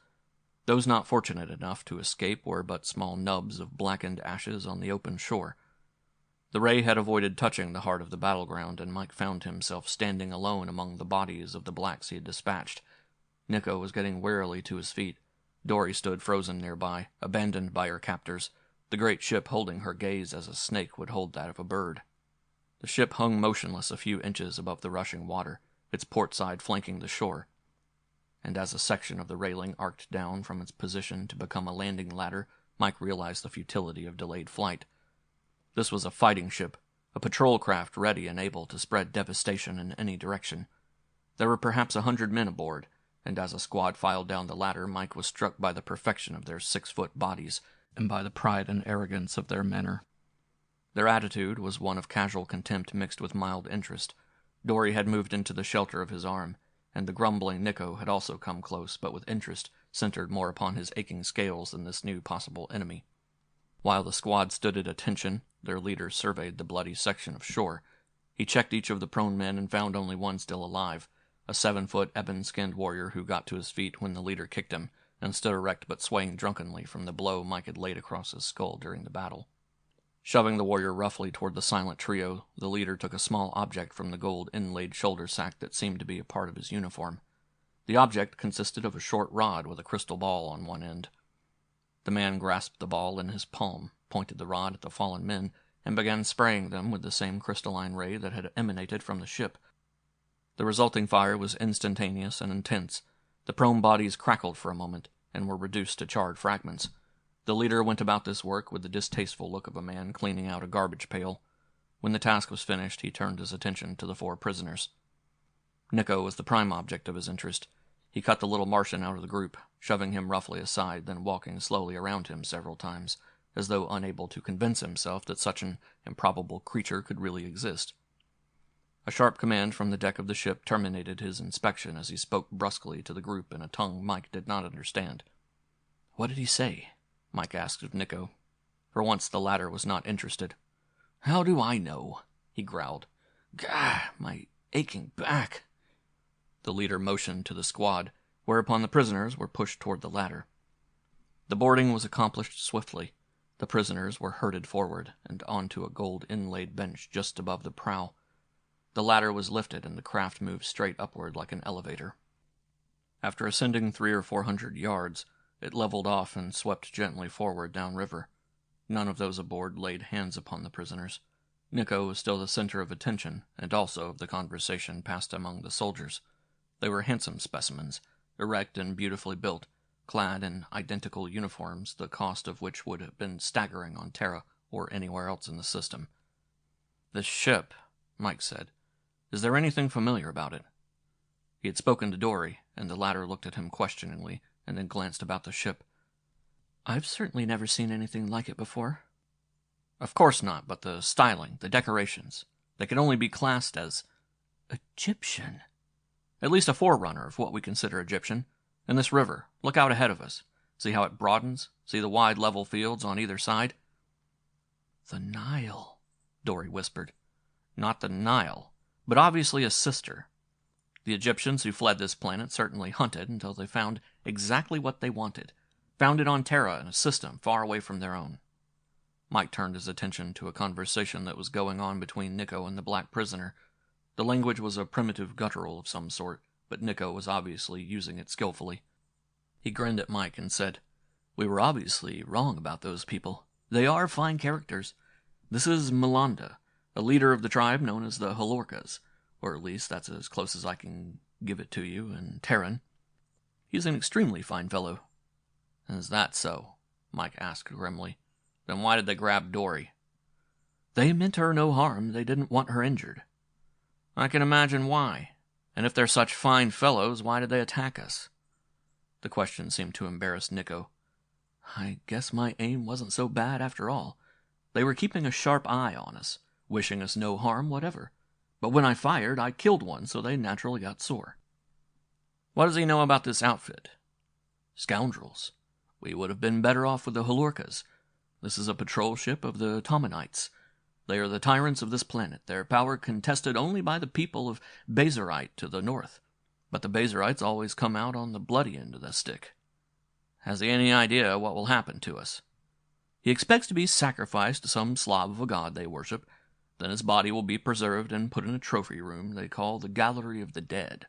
Those not fortunate enough to escape were but small nubs of blackened ashes on the open shore. The ray had avoided touching the heart of the battleground, and Mike found himself standing alone among the bodies of the blacks he had dispatched. Nico was getting wearily to his feet. Dory stood frozen nearby, abandoned by her captors. the great ship holding her gaze as a snake would hold that of a bird. The ship hung motionless a few inches above the rushing water, its port side flanking the shore, and as a section of the railing arced down from its position to become a landing ladder, Mike realized the futility of delayed flight. This was a fighting ship, a patrol craft ready and able to spread devastation in any direction. There were perhaps 100 men aboard, and as a squad filed down the ladder, Mike was struck by the perfection of their 6-foot bodies and by the pride and arrogance of their manner. Their attitude was one of casual contempt mixed with mild interest. Dory had moved into the shelter of his arm, and the grumbling Nico had also come close, but with interest centered more upon his aching scales than this new possible enemy. While the squad stood at attention, their leader surveyed the bloody section of shore. He checked each of the prone men and found only one still alive, a 7-foot ebon-skinned warrior who got to his feet when the leader kicked him, and stood erect but swaying drunkenly from the blow Mike had laid across his skull during the battle. Shoving the warrior roughly toward the silent trio, the leader took a small object from the gold inlaid shoulder sack that seemed to be a part of his uniform. The object consisted of a short rod with a crystal ball on one end. The man grasped the ball in his palm, pointed the rod at the fallen men, and began spraying them with the same crystalline ray that had emanated from the ship. The resulting fire was instantaneous and intense. The prone bodies crackled for a moment, and were reduced to charred fragments. The leader went about this work with the distasteful look of a man cleaning out a garbage pail. When the task was finished, he turned his attention to the 4 prisoners. Nico was the prime object of his interest. He cut the little Martian out of the group, shoving him roughly aside, then walking slowly around him several times, as though unable to convince himself that such an improbable creature could really exist. A sharp command from the deck of the ship terminated his inspection as he spoke brusquely to the group in a tongue Mike did not understand. "What did he say?" Mike asked of Nico. For once the latter was not interested. "How do I know?" he growled. "Gah, my aching back." The leader motioned to the squad, whereupon the prisoners were pushed toward the ladder. The boarding was accomplished swiftly. The prisoners were herded forward and onto a gold inlaid bench just above the prow. The ladder was lifted and the craft moved straight upward like an elevator. After ascending 300 or 400 yards, it leveled off and swept gently forward downriver. None of those aboard laid hands upon the prisoners. Nico was still the center of attention, and also of the conversation passed among the soldiers. They were handsome specimens, erect and beautifully built, clad in identical uniforms, the cost of which would have been staggering on Terra or anywhere else in the system. "This ship," Mike said. "Is there anything familiar about it?" He had spoken to Dory, and the latter looked at him questioningly, and then glanced about the ship. "I've certainly never seen anything like it before." "Of course not, but the styling, the decorations, they can only be classed as Egyptian. At least a forerunner of what we consider Egyptian. And this river, look out ahead of us. See how it broadens? See the wide level fields on either side?" "The Nile," Dory whispered. "Not the Nile, but obviously a sister. The Egyptians who fled this planet certainly hunted until they found exactly what they wanted. Found it on Terra in a system far away from their own." Mike turned his attention to a conversation that was going on between Nico and the black prisoner. The language was a primitive guttural of some sort, but Nico was obviously using it skillfully. He grinned at Mike and said, "We were obviously wrong about those people. They are fine characters. This is Malanda, a leader of the tribe known as the Halorkas, or at least that's as close as I can give it to you in Terran. He's an extremely fine fellow." "Is that so?" Mike asked grimly. "Then why did they grab Dory?" "They meant her no harm. They didn't want her injured." "I can imagine why. And if they're such fine fellows, why did they attack us?" The question seemed to embarrass Nico. "I guess my aim wasn't so bad after all. They were keeping a sharp eye on us, wishing us no harm whatever. But when I fired, I killed one, so they naturally got sore." "What does he know about this outfit?" "Scoundrels. We would have been better off with the Halorkas. This is a patrol ship of the Tomanites. They are the tyrants of this planet, their power contested only by the people of Bazarite to the north. But the Bazarites always come out on the bloody end of the stick." "Has he any idea what will happen to us?" "He expects to be sacrificed to some Slav of a god they worship. Then his body will be preserved and put in a trophy room they call the Gallery of the Dead."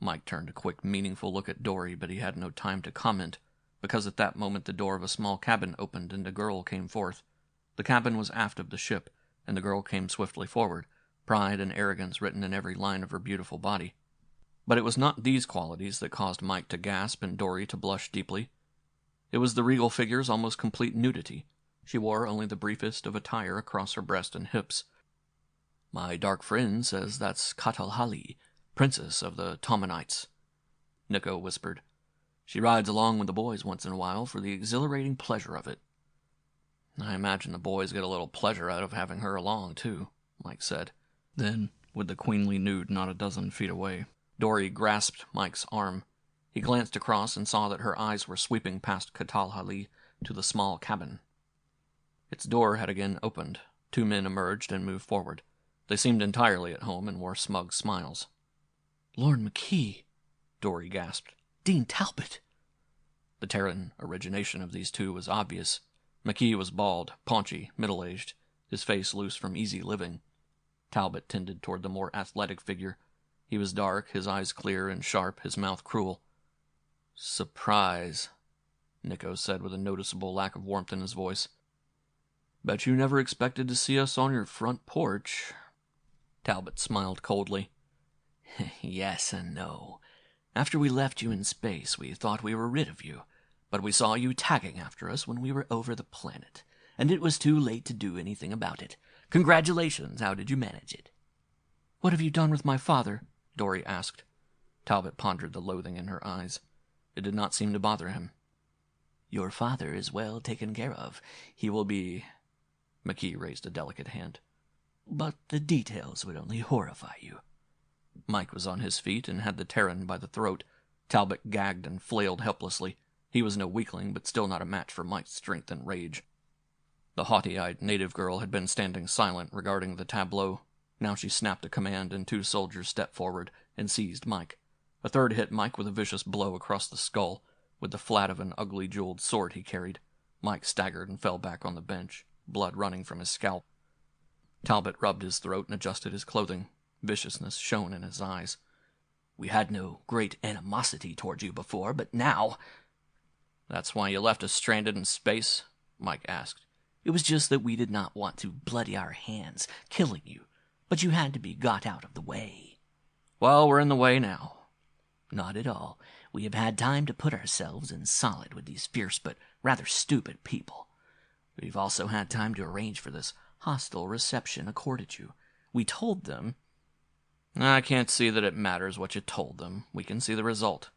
Mike turned a quick, meaningful look at Dory, but he had no time to comment. because at that moment the door of a small cabin opened and a girl came forth. The cabin was aft of the ship, and the girl came swiftly forward, pride and arrogance written in every line of her beautiful body. But it was not these qualities that caused Mike to gasp and Dory to blush deeply. It was the regal figure's almost complete nudity. She wore only the briefest of attire across her breast and hips. "My dark friend says that's Catalhali, princess of the Tomanites," Nico whispered. "She rides along with the boys once in a while for the exhilarating pleasure of it." "I imagine the boys get a little pleasure out of having her along, too," Mike said. Then, with the queenly nude not a dozen feet away, Dory grasped Mike's arm. He glanced across and saw that her eyes were sweeping past Catalhali to the small cabin. Its door had again opened. 2 men emerged and moved forward. They seemed entirely at home and wore smug smiles. "Lord McKee," Dory gasped. "Dean Talbot." The Terran origination of these two was obvious. McKee was bald, paunchy, middle-aged, his face loose from easy living. Talbot tended toward the more athletic figure. He was dark, his eyes clear and sharp, his mouth cruel. "Surprise," Nico said with a noticeable lack of warmth in his voice. "Bet you never expected to see us on your front porch." Talbot smiled coldly. "Yes and no. After we left you in space, we thought we were rid of you, but we saw you tagging after us when we were over the planet, and it was too late to do anything about it. Congratulations, how did you manage it?" "What have you done with my father?" Dory asked. Talbot pondered the loathing in her eyes. It did not seem to bother him. "Your father is well taken care of. He will be—" McKee raised a delicate hand. "But the details would only horrify you." Mike was on his feet and had the Terran by the throat. Talbot gagged and flailed helplessly. He was no weakling, but still not a match for Mike's strength and rage. The haughty-eyed native girl had been standing silent, regarding the tableau. Now she snapped a command, and 2 soldiers stepped forward and seized Mike. A third hit Mike with a vicious blow across the skull, with the flat of an ugly jeweled sword he carried. Mike staggered and fell back on the bench, blood running from his scalp. Talbot rubbed his throat and adjusted his clothing. Viciousness shone in his eyes. "We had no great animosity toward you before, but now—" "That's why you left us stranded in space?" Mike asked. "It was just that we did not want to bloody our hands killing you, but you had to be got out of the way." "Well, we're in the way now." "Not at all. We have had time to put ourselves in solid with these fierce but rather stupid people. We've also had time to arrange for this hostile reception accorded you. We told them—" "I can't see that it matters what you told them. We can see the result."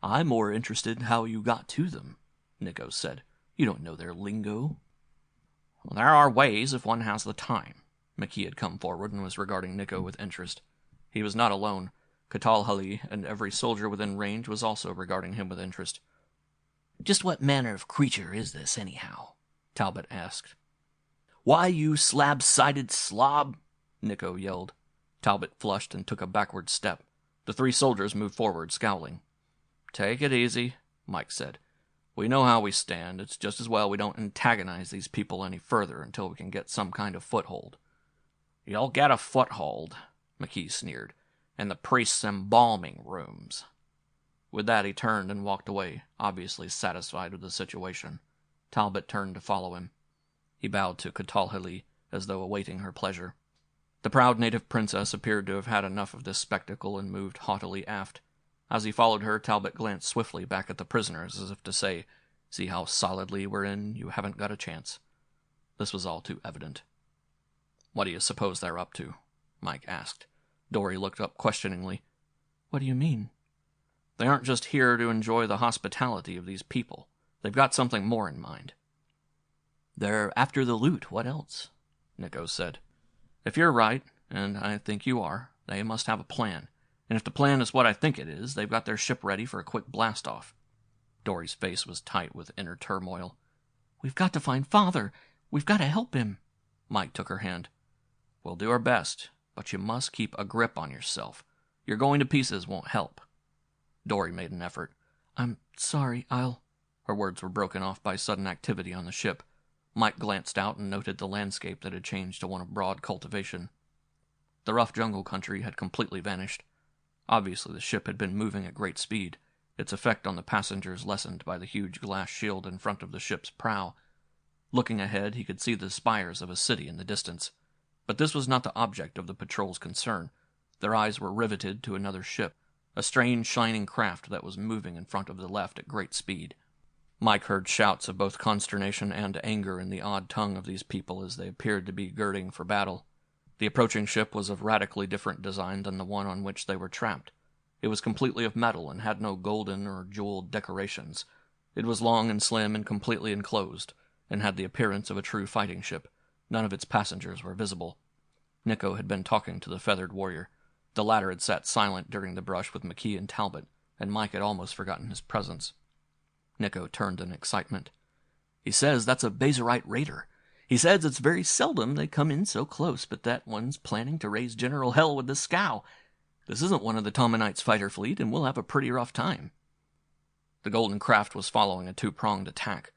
"I'm more interested in how you got to them," Nico said. "You don't know their lingo." "Well, there are ways if one has the time." McKee had come forward and was regarding Nico with interest. He was not alone. Catalhali and every soldier within range was also regarding him with interest. "Just what manner of creature is this, anyhow?" Talbot asked. "Why, you slab-sided slob!" Nico yelled. Talbot flushed and took a backward step. The 3 soldiers moved forward, scowling. "Take it easy," Mike said. "We know how we stand. It's just as well we don't antagonize these people any further until we can get some kind of foothold." "You'll get a foothold," McKee sneered, "in the priest's embalming rooms." With that, he turned and walked away, obviously satisfied with the situation. Talbot turned to follow him. He bowed to Catalhali, as though awaiting her pleasure. The proud native princess appeared to have had enough of this spectacle and moved haughtily aft. As he followed her, Talbot glanced swiftly back at the prisoners, as if to say, "See how solidly we're in? You haven't got a chance." This was all too evident. "What do you suppose they're up to?" Mike asked. Dory looked up questioningly. "What do you mean?" "They aren't just here to enjoy the hospitality of these people. They've got something more in mind." "They're after the loot. What else?" Nico said. "If you're right, and I think you are, they must have a plan. And if the plan is what I think it is, they've got their ship ready for a quick blast-off." Dory's face was tight with inner turmoil. "We've got to find Father. We've got to help him." Mike took her hand. "We'll do our best, but you must keep a grip on yourself. Your going to pieces won't help." Dory made an effort. "I'm sorry, I'll—" Her words were broken off by sudden activity on the ship. Mike glanced out and noted the landscape that had changed to one of broad cultivation. The rough jungle country had completely vanished. Obviously, the ship had been moving at great speed. its effect on the passengers lessened by the huge glass shield in front of the ship's prow. Looking ahead, he could see the spires of a city in the distance. But this was not the object of the patrol's concern. Their eyes were riveted to another ship, a strange shining craft that was moving in front of the left at great speed. Mike heard shouts of both consternation and anger in the odd tongue of these people as they appeared to be girding for battle. The approaching ship was of radically different design than the one on which they were trapped. It was completely of metal and had no golden or jeweled decorations. It was long and slim and completely enclosed, and had the appearance of a true fighting ship. None of its passengers were visible. Nico had been talking to the feathered warrior. The latter had sat silent during the brush with McKee and Talbot, and Mike had almost forgotten his presence. Nico turned in excitement. "He says that's a Bazerite raider. He says it's very seldom they come in so close, but that one's planning to raise general hell with the scow. This isn't one of the Tomanites' fighter fleet, and we'll have a pretty rough time." The golden craft was following a two-pronged attack.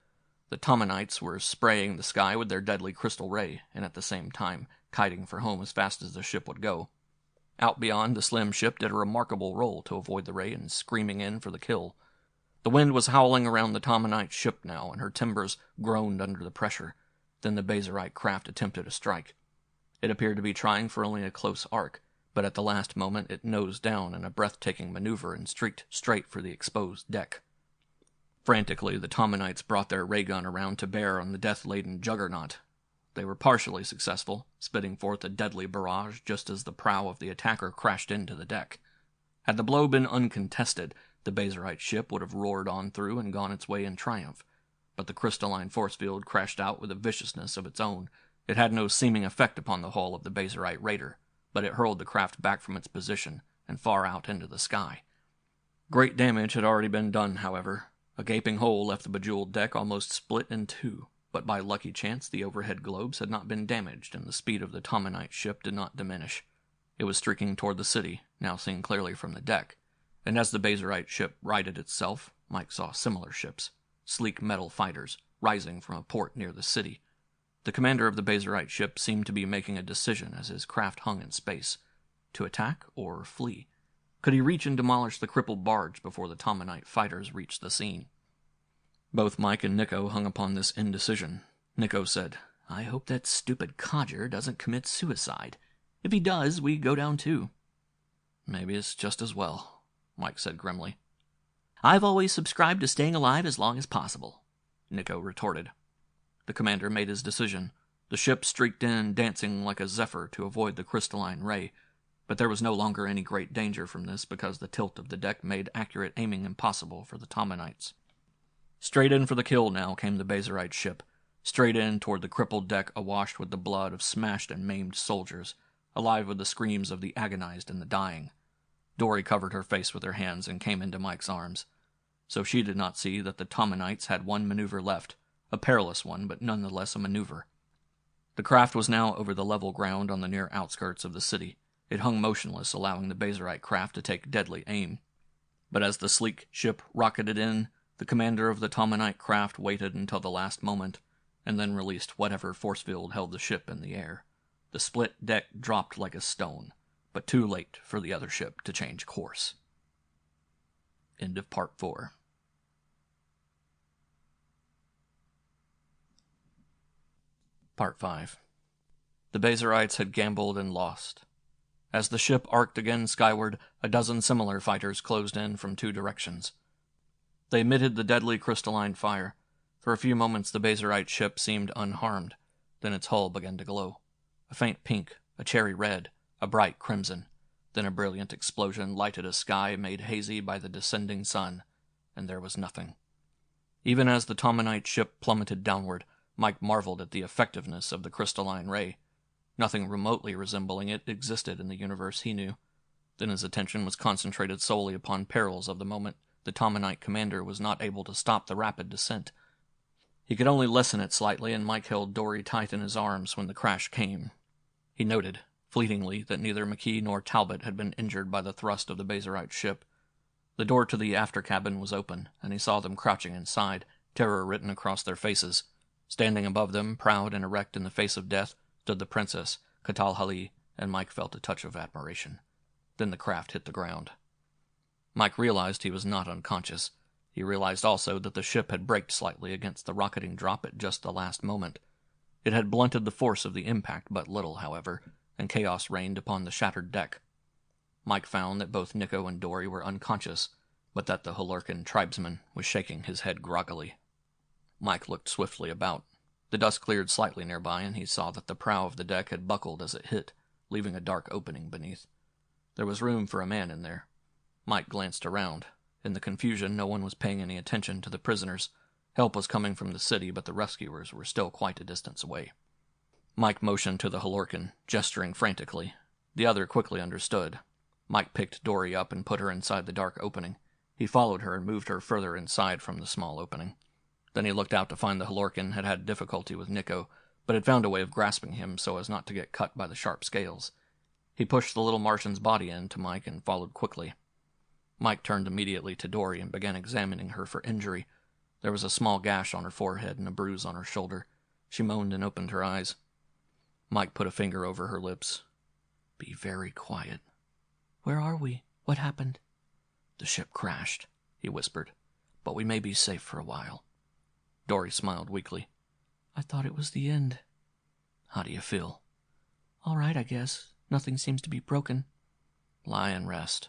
The Tomanites were spraying the sky with their deadly crystal ray, and at the same time kiting for home as fast as the ship would go. Out beyond, the slim ship did a remarkable roll to avoid the ray and screaming in for the kill. The wind was howling around the Tomanite ship now, and her timbers groaned under the pressure. Then the Bazerite craft attempted a strike. It appeared to be trying for only a close arc, but at the last moment it nosed down in a breathtaking maneuver and streaked straight for the exposed deck. Frantically, the Tomanites brought their ray gun around to bear on the death-laden juggernaut. They were partially successful, spitting forth a deadly barrage just as the prow of the attacker crashed into the deck. Had the blow been uncontested, the Bazerite ship would have roared on through and gone its way in triumph. But the crystalline force field crashed out with a viciousness of its own. It had no seeming effect upon the hull of the Bazerite raider, but it hurled the craft back from its position and far out into the sky. Great damage had already been done, however. A gaping hole left the bejeweled deck almost split in two, but by lucky chance the overhead globes had not been damaged and the speed of the Tomanite ship did not diminish. It was streaking toward the city, now seen clearly from the deck, and as the Bazerite ship righted itself, Mike saw similar ships, sleek metal fighters, rising from a port near the city. The commander of the Bazerite ship seemed to be making a decision as his craft hung in space. To attack or flee? Could he reach and demolish the crippled barge before the Tomanite fighters reached the scene? Both Mike and Nico hung upon this indecision. Nico said, "I hope that stupid codger doesn't commit suicide. If he does, we go down too." "Maybe it's just as well," Mike said grimly. "I've always subscribed to staying alive as long as possible," Nico retorted. The commander made his decision. The ship streaked in, dancing like a zephyr to avoid the crystalline ray. But there was no longer any great danger from this because the tilt of the deck made accurate aiming impossible for the Tomanites. Straight in for the kill now came the Bazerite ship, straight in toward the crippled deck awash with the blood of smashed and maimed soldiers, alive with the screams of the agonized and the dying. Dory covered her face with her hands and came into Mike's arms. So she did not see that the Tomanites had one maneuver left, a perilous one, but nonetheless a maneuver. The craft was now over the level ground on the near outskirts of the city. It hung motionless, allowing the Bazerite craft to take deadly aim. But as the sleek ship rocketed in, the commander of the Tomanite craft waited until the last moment, and then released whatever force field held the ship in the air. The split deck dropped like a stone, but too late for the other ship to change course. End of Part 4. Part 5. The Bazerites had gambled and lost. As the ship arced again skyward, a dozen similar fighters closed in from two directions. They emitted the deadly crystalline fire. For a few moments the Bazerite ship seemed unharmed. Then its hull began to glow. A faint pink, a cherry red, a bright crimson. Then a brilliant explosion lighted a sky made hazy by the descending sun, and there was nothing. Even as the Tomanite ship plummeted downward, Mike marveled at the effectiveness of the crystalline ray. Nothing remotely resembling it existed in the universe he knew. Then his attention was concentrated solely upon perils of the moment. The Tomanite commander was not able to stop the rapid descent. He could only lessen it slightly, and Mike held Dory tight in his arms when the crash came. He noted, fleetingly, that neither McKee nor Talbot had been injured by the thrust of the Bazerite ship. The door to the after cabin was open, and he saw them crouching inside, terror written across their faces. Standing above them, proud and erect in the face of death, stood the princess, Katal Hali, and Mike felt a touch of admiration. Then the craft hit the ground. Mike realized he was not unconscious. He realized also that the ship had braked slightly against the rocketing drop at just the last moment. It had blunted the force of the impact but little, however, and chaos reigned upon the shattered deck. Mike found that both Nico and Dory were unconscious, but that the Halurkan tribesman was shaking his head groggily. Mike looked swiftly about. The dust cleared slightly nearby, and he saw that the prow of the deck had buckled as it hit, leaving a dark opening beneath. There was room for a man in there. Mike glanced around. In the confusion, no one was paying any attention to the prisoners. Help was coming from the city, but the rescuers were still quite a distance away. Mike motioned to the Halurkan, gesturing frantically. The other quickly understood. Mike picked Dory up and put her inside the dark opening. He followed her and moved her further inside from the small opening. Then he looked out to find the Halurkan had had difficulty with Nico, but had found a way of grasping him so as not to get cut by the sharp scales. He pushed the little Martian's body in to Mike and followed quickly. Mike turned immediately to Dory and began examining her for injury. There was a small gash on her forehead and a bruise on her shoulder. She moaned and opened her eyes. Mike put a finger over her lips. "Be very quiet." "Where are we? What happened?" "The ship crashed," he whispered, "but we may be safe for a while." Dory smiled weakly. "I thought it was the end." "How do you feel?" "All right, I guess. Nothing seems to be broken." "Lie and rest."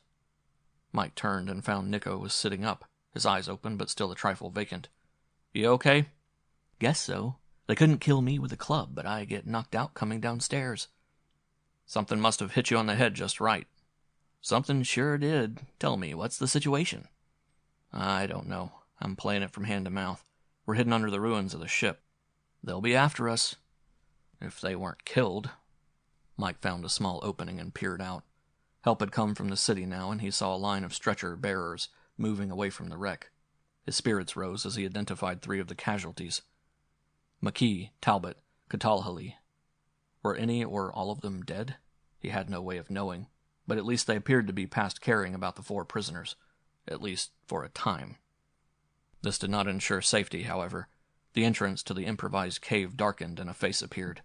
Mike turned and found Nico was sitting up, his eyes open but still a trifle vacant. "You okay?" "Guess so. They couldn't kill me with a club, but I get knocked out coming downstairs." "Something must have hit you on the head just right." "Something sure did. Tell me, what's the situation?" "I don't know. I'm playing it from hand to mouth. We're hidden under the ruins of the ship." "They'll be after us." "If they weren't killed." Mike found a small opening and peered out. Help had come from the city now, and he saw a line of stretcher-bearers moving away from the wreck. His spirits rose as he identified 3 of the casualties. McKee, Talbot, Catalhali. Were any or all of them dead? He had no way of knowing, but at least they appeared to be past caring about the 4 prisoners, at least for a time. This did not ensure safety, however. The entrance to the improvised cave darkened and a face appeared.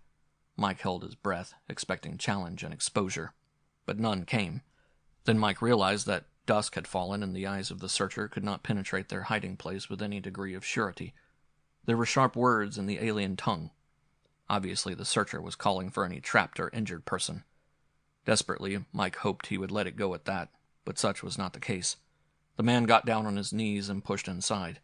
Mike held his breath, expecting challenge and exposure, but none came. Then Mike realized that dusk had fallen and the eyes of the searcher could not penetrate their hiding place with any degree of surety. There were sharp words in the alien tongue. Obviously the searcher was calling for any trapped or injured person. Desperately, Mike hoped he would let it go at that, but such was not the case. The man got down on his knees and pushed inside.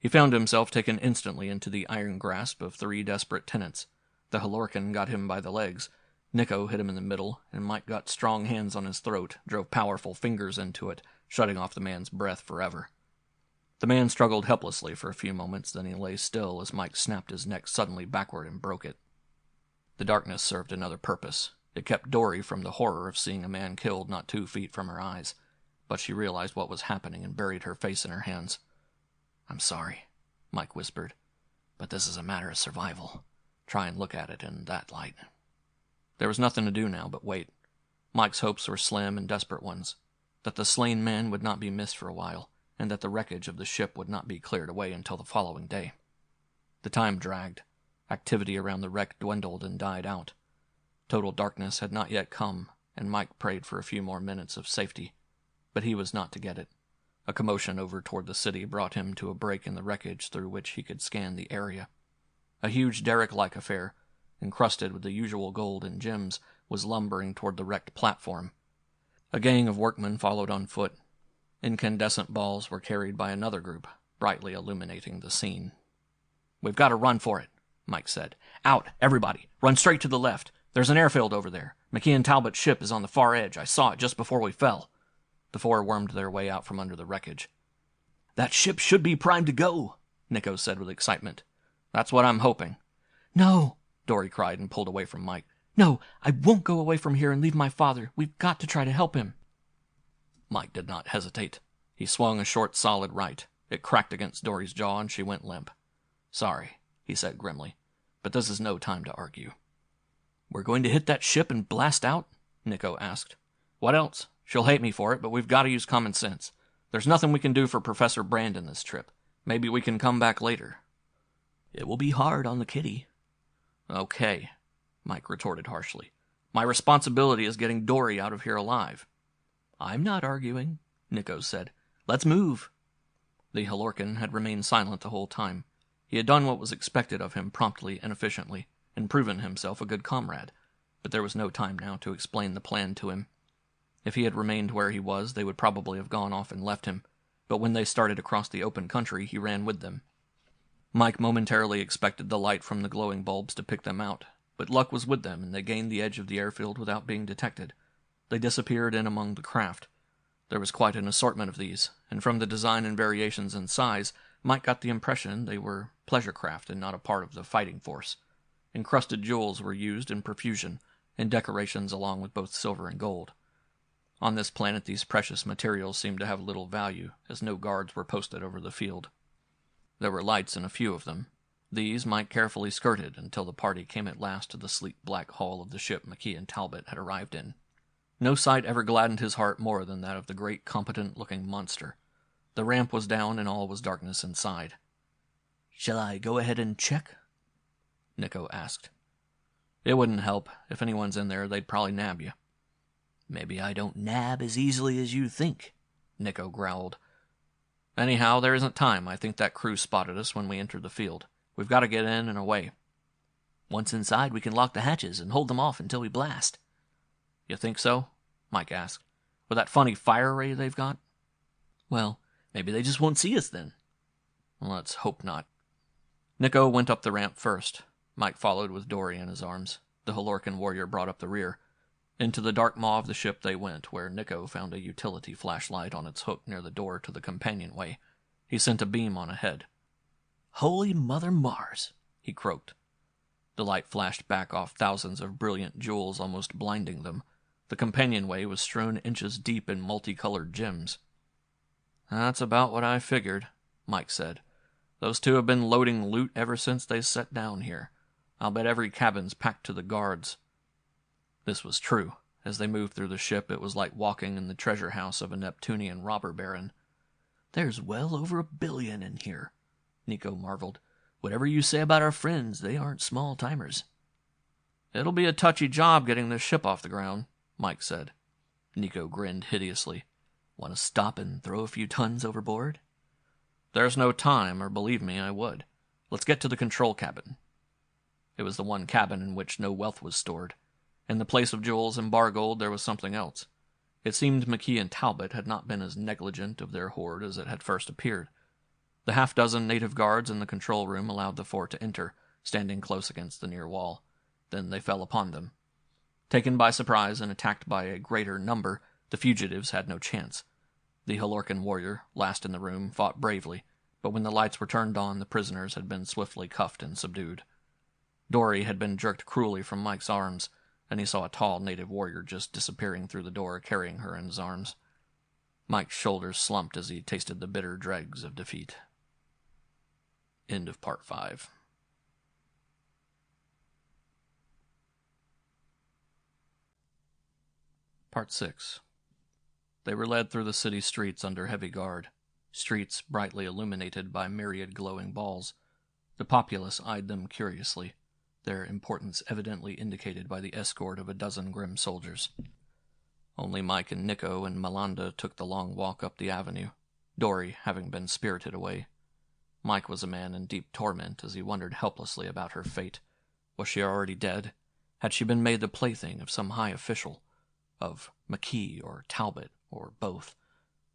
He found himself taken instantly into the iron grasp of 3 desperate tenants. The Halurkan got him by the legs. Nico hit him in the middle, and Mike got strong hands on his throat, drove powerful fingers into it, shutting off the man's breath forever. The man struggled helplessly for a few moments, then he lay still as Mike snapped his neck suddenly backward and broke it. The darkness served another purpose. It kept Dory from the horror of seeing a man killed not 2 feet from her eyes, but she realized what was happening and buried her face in her hands. "I'm sorry," Mike whispered, "but this is a matter of survival. Try and look at it in that light." There was nothing to do now but wait. Mike's hopes were slim and desperate ones, that the slain man would not be missed for a while, and that the wreckage of the ship would not be cleared away until the following day. The time dragged. Activity around the wreck dwindled and died out. Total darkness had not yet come, and Mike prayed for a few more minutes of safety, but he was not to get it. A commotion over toward the city brought him to a break in the wreckage through which he could scan the area. A huge derrick-like affair, encrusted with the usual gold and gems, was lumbering toward the wrecked platform. A gang of workmen followed on foot. Incandescent balls were carried by another group, brightly illuminating the scene. "We've got to run for it," Mike said. "Out, everybody! Run straight to the left! There's an airfield over there. McKee and Talbot's ship is on the far edge. I saw it just before we fell." The 4 wormed their way out from under the wreckage. "That ship should be primed to go," Nico said with excitement. "That's what I'm hoping." "No!" Dory cried and pulled away from Mike. "No, I won't go away from here and leave my father. We've got to try to help him." Mike did not hesitate. He swung a short, solid right. It cracked against Dory's jaw and she went limp. "Sorry," he said grimly, "but this is no time to argue." "We're going to hit that ship and blast out?" Nico asked. "What else? She'll hate me for it, but we've got to use common sense. There's nothing we can do for Professor Brandon this trip. Maybe we can come back later." "It will be hard on the kitty." "Okay," Mike retorted harshly. "My responsibility is getting Dory out of here alive." "I'm not arguing," Nico said. Let's move." The Halorcan had remained silent the whole time. He had done what was expected of him promptly and efficiently, and proven himself a good comrade, but there was no time now to explain the plan to him. If he had remained where he was, they would probably have gone off and left him, but when they started across the open country, he ran with them. Mike momentarily expected the light from the glowing bulbs to pick them out, but luck was with them, and they gained the edge of the airfield without being detected. They disappeared in among the craft. There was quite an assortment of these, and from the design and variations in size, Mike got the impression they were pleasure craft and not a part of the fighting force. Encrusted jewels were used in profusion, and decorations along with both silver and gold. On this planet, these precious materials seemed to have little value, as no guards were posted over the field. There were lights in a few of them. These Mike carefully skirted until the party came at last to the sleek black hull of the ship McKee and Talbot had arrived in. No sight ever gladdened his heart more than that of the great, competent-looking monster. The ramp was down, and all was darkness inside. "Shall I go ahead and check?" Nico asked. "It wouldn't help. If anyone's in there, they'd probably nab you." "Maybe I don't nab as easily as you think," Nico growled. "Anyhow, there isn't time. I think that crew spotted us when we entered the field. We've got to get in and away." "Once inside, we can lock the hatches and hold them off until we blast." "You think so?" Mike asked. "With that funny fire ray they've got?" "Well, maybe they just won't see us then." "Let's hope not." Nico went up the ramp first. Mike followed with Dory in his arms. The Halorcan warrior brought up the rear. Into the dark maw of the ship they went, where Nico found a utility flashlight on its hook near the door to the companionway. He sent a beam on ahead. "Holy Mother Mars," he croaked. The light flashed back off thousands of brilliant jewels, almost blinding them. The companionway was strewn inches deep in multicolored gems. "That's about what I figured," Mike said. "Those two have been loading loot ever since they set down here. I'll bet every cabin's packed to the guards." This was true. As they moved through the ship, it was like walking in the treasure house of a Neptunian robber baron. "There's well over $1 billion in here," Nico marveled. "Whatever you say about our friends, they aren't small-timers." "It'll be a touchy job getting this ship off the ground," Mike said. Nico grinned hideously. "Want to stop and throw a few tons overboard?" "There's no time, or believe me, I would. Let's get to the control cabin." It was the one cabin in which no wealth was stored. In the place of jewels and bar gold, there was something else. It seemed McKee and Talbot had not been as negligent of their hoard as it had first appeared. The half-dozen native guards in the control room allowed the four to enter, standing close against the near wall. Then they fell upon them. Taken by surprise and attacked by a greater number, the fugitives had no chance. The Halorcan warrior, last in the room, fought bravely, but when the lights were turned on, the prisoners had been swiftly cuffed and subdued. Dory had been jerked cruelly from Mike's arms, and he saw a tall native warrior just disappearing through the door, carrying her in his arms. Mike's shoulders slumped as he tasted the bitter dregs of defeat. End of Part 5. Part 6. They were led through the city streets under heavy guard, streets brightly illuminated by myriad glowing balls. The populace eyed them curiously, their importance evidently indicated by the escort of a dozen grim soldiers. Only Mike and Nico and Malanda took the long walk up the avenue, Dory having been spirited away. Mike was a man in deep torment as he wondered helplessly about her fate. Was she already dead? Had she been made the plaything of some high official? Of McKee or Talbot, or both?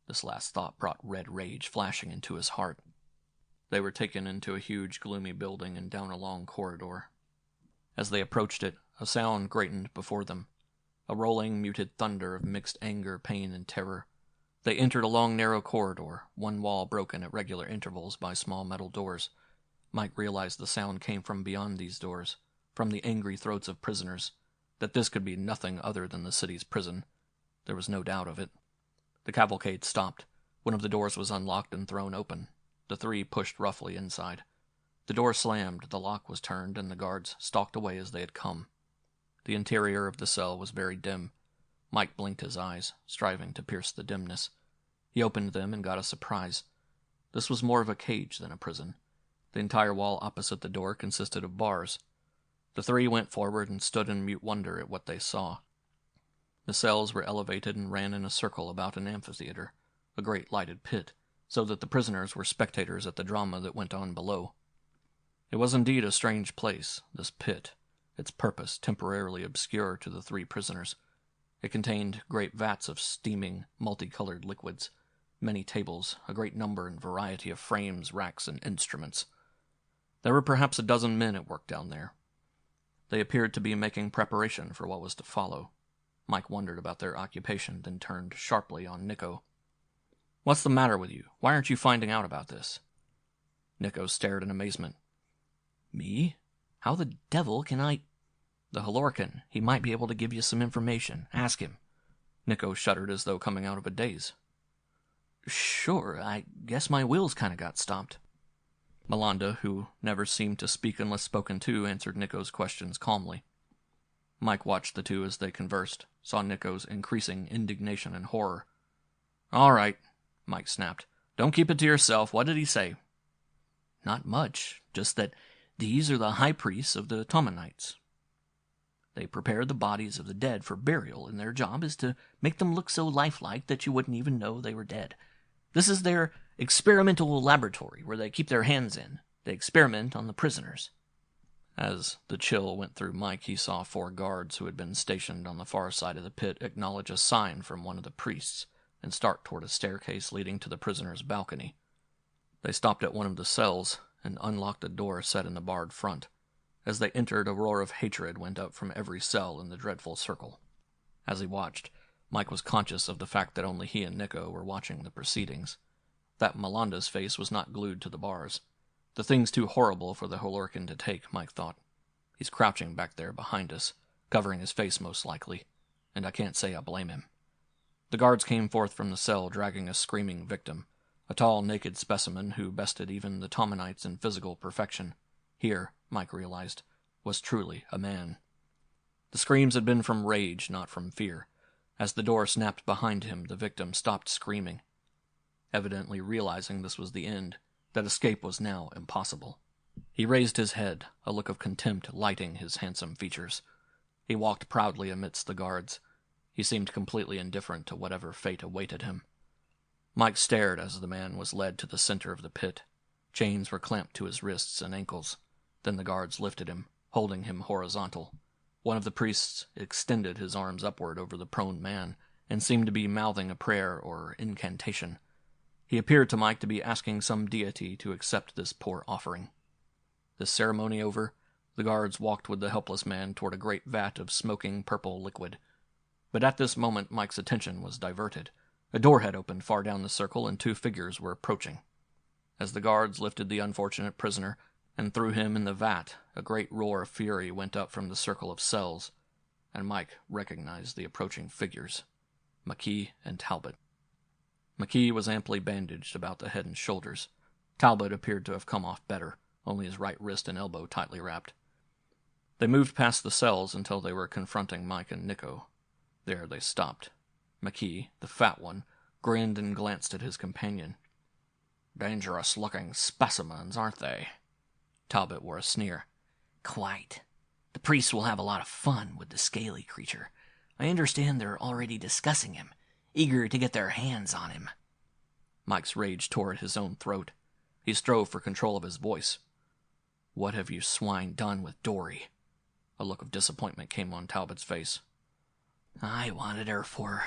This last thought brought red rage flashing into his heart. They were taken into a huge, gloomy building and down a long corridor. As they approached it, a sound grated before them, a rolling, muted thunder of mixed anger, pain, and terror. They entered a long, narrow corridor, one wall broken at regular intervals by small metal doors. Mike realized the sound came from beyond these doors, from the angry throats of prisoners, that this could be nothing other than the city's prison. There was no doubt of it. The cavalcade stopped. One of the doors was unlocked and thrown open. The three pushed roughly inside. The door slammed, the lock was turned, and the guards stalked away as they had come. The interior of the cell was very dim. Mike blinked his eyes, striving to pierce the dimness. He opened them and got a surprise. This was more of a cage than a prison. The entire wall opposite the door consisted of bars. The three went forward and stood in mute wonder at what they saw. The cells were elevated and ran in a circle about an amphitheater. a great lighted pit, so that the prisoners were spectators at the drama that went on below. It was indeed a strange place, this pit, its purpose temporarily obscure to the three prisoners. It contained great vats of steaming, multicolored liquids, many tables, a great number and variety of frames, racks, and instruments. There were perhaps a dozen men at work down there. They appeared to be making preparation for what was to follow. Mike wondered about their occupation, then turned sharply on Nico. "What's the matter with you? Why aren't you finding out about this?" Nico stared in amazement. "Me? How the devil can I—" "The Halorcan. He might be able to give you some information. Ask him." Nico shuddered as though coming out of a daze. "Sure, I guess my wheels kind of got stopped." Melinda, who never seemed to speak unless spoken to, answered Nico's questions calmly. Mike watched the two as they conversed, saw Nico's increasing indignation and horror. "All right," Mike snapped. "Don't keep it to yourself. What did he say?" "Not much, just that these are the high priests of the Tomanites. They prepare the bodies of the dead for burial, and their job is to make them look so lifelike that you wouldn't even know they were dead. This is their experimental laboratory where they keep their hands in. They experiment on the prisoners." As the chill went through Mike, he saw 4 guards who had been stationed on the far side of the pit acknowledge a sign from one of the priests and start toward a staircase leading to the prisoner's balcony. They stopped at one of the cells and unlocked a door set in the barred front. As they entered, a roar of hatred went up from every cell in the dreadful circle. As he watched, Mike was conscious of the fact that only he and Nico were watching the proceedings. That Melinda's face was not glued to the bars. The thing's too horrible for the Halorcan to take, Mike thought. He's crouching back there behind us, covering his face most likely, and I can't say I blame him. The guards came forth from the cell dragging a screaming victim, a tall, naked specimen who bested even the Tomanites in physical perfection. Here, Mike realized, was truly a man. The screams had been from rage, not from fear. As the door snapped behind him, the victim stopped screaming. Evidently realizing this was the end, that escape was now impossible. He raised his head, a look of contempt lighting his handsome features. He walked proudly amidst the guards. He seemed completely indifferent to whatever fate awaited him. Mike stared as the man was led to the center of the pit. Chains were clamped to his wrists and ankles. Then the guards lifted him, holding him horizontal. One of the priests extended his arms upward over the prone man and seemed to be mouthing a prayer or incantation. He appeared to Mike to be asking some deity to accept this poor offering. This ceremony over, the guards walked with the helpless man toward a great vat of smoking purple liquid. But at this moment Mike's attention was diverted. A door had opened far down the circle and 2 figures were approaching. As the guards lifted the unfortunate prisoner and threw him in the vat, a great roar of fury went up from the circle of cells, and Mike recognized the approaching figures, McKee and Talbot. McKee was amply bandaged about the head and shoulders. Talbot appeared to have come off better, only his right wrist and elbow tightly wrapped. They moved past the cells until they were confronting Mike and Nico. There they stopped. McKee, the fat one, grinned and glanced at his companion. "Dangerous-looking specimens, aren't they?" Talbot wore a sneer. "Quite. The priests will have a lot of fun with the scaly creature. I understand they're already discussing him, eager to get their hands on him." Mike's rage tore at his own throat. He strove for control of his voice. "What have you swine done with Dory?" A look of disappointment came on Talbot's face. "I wanted her for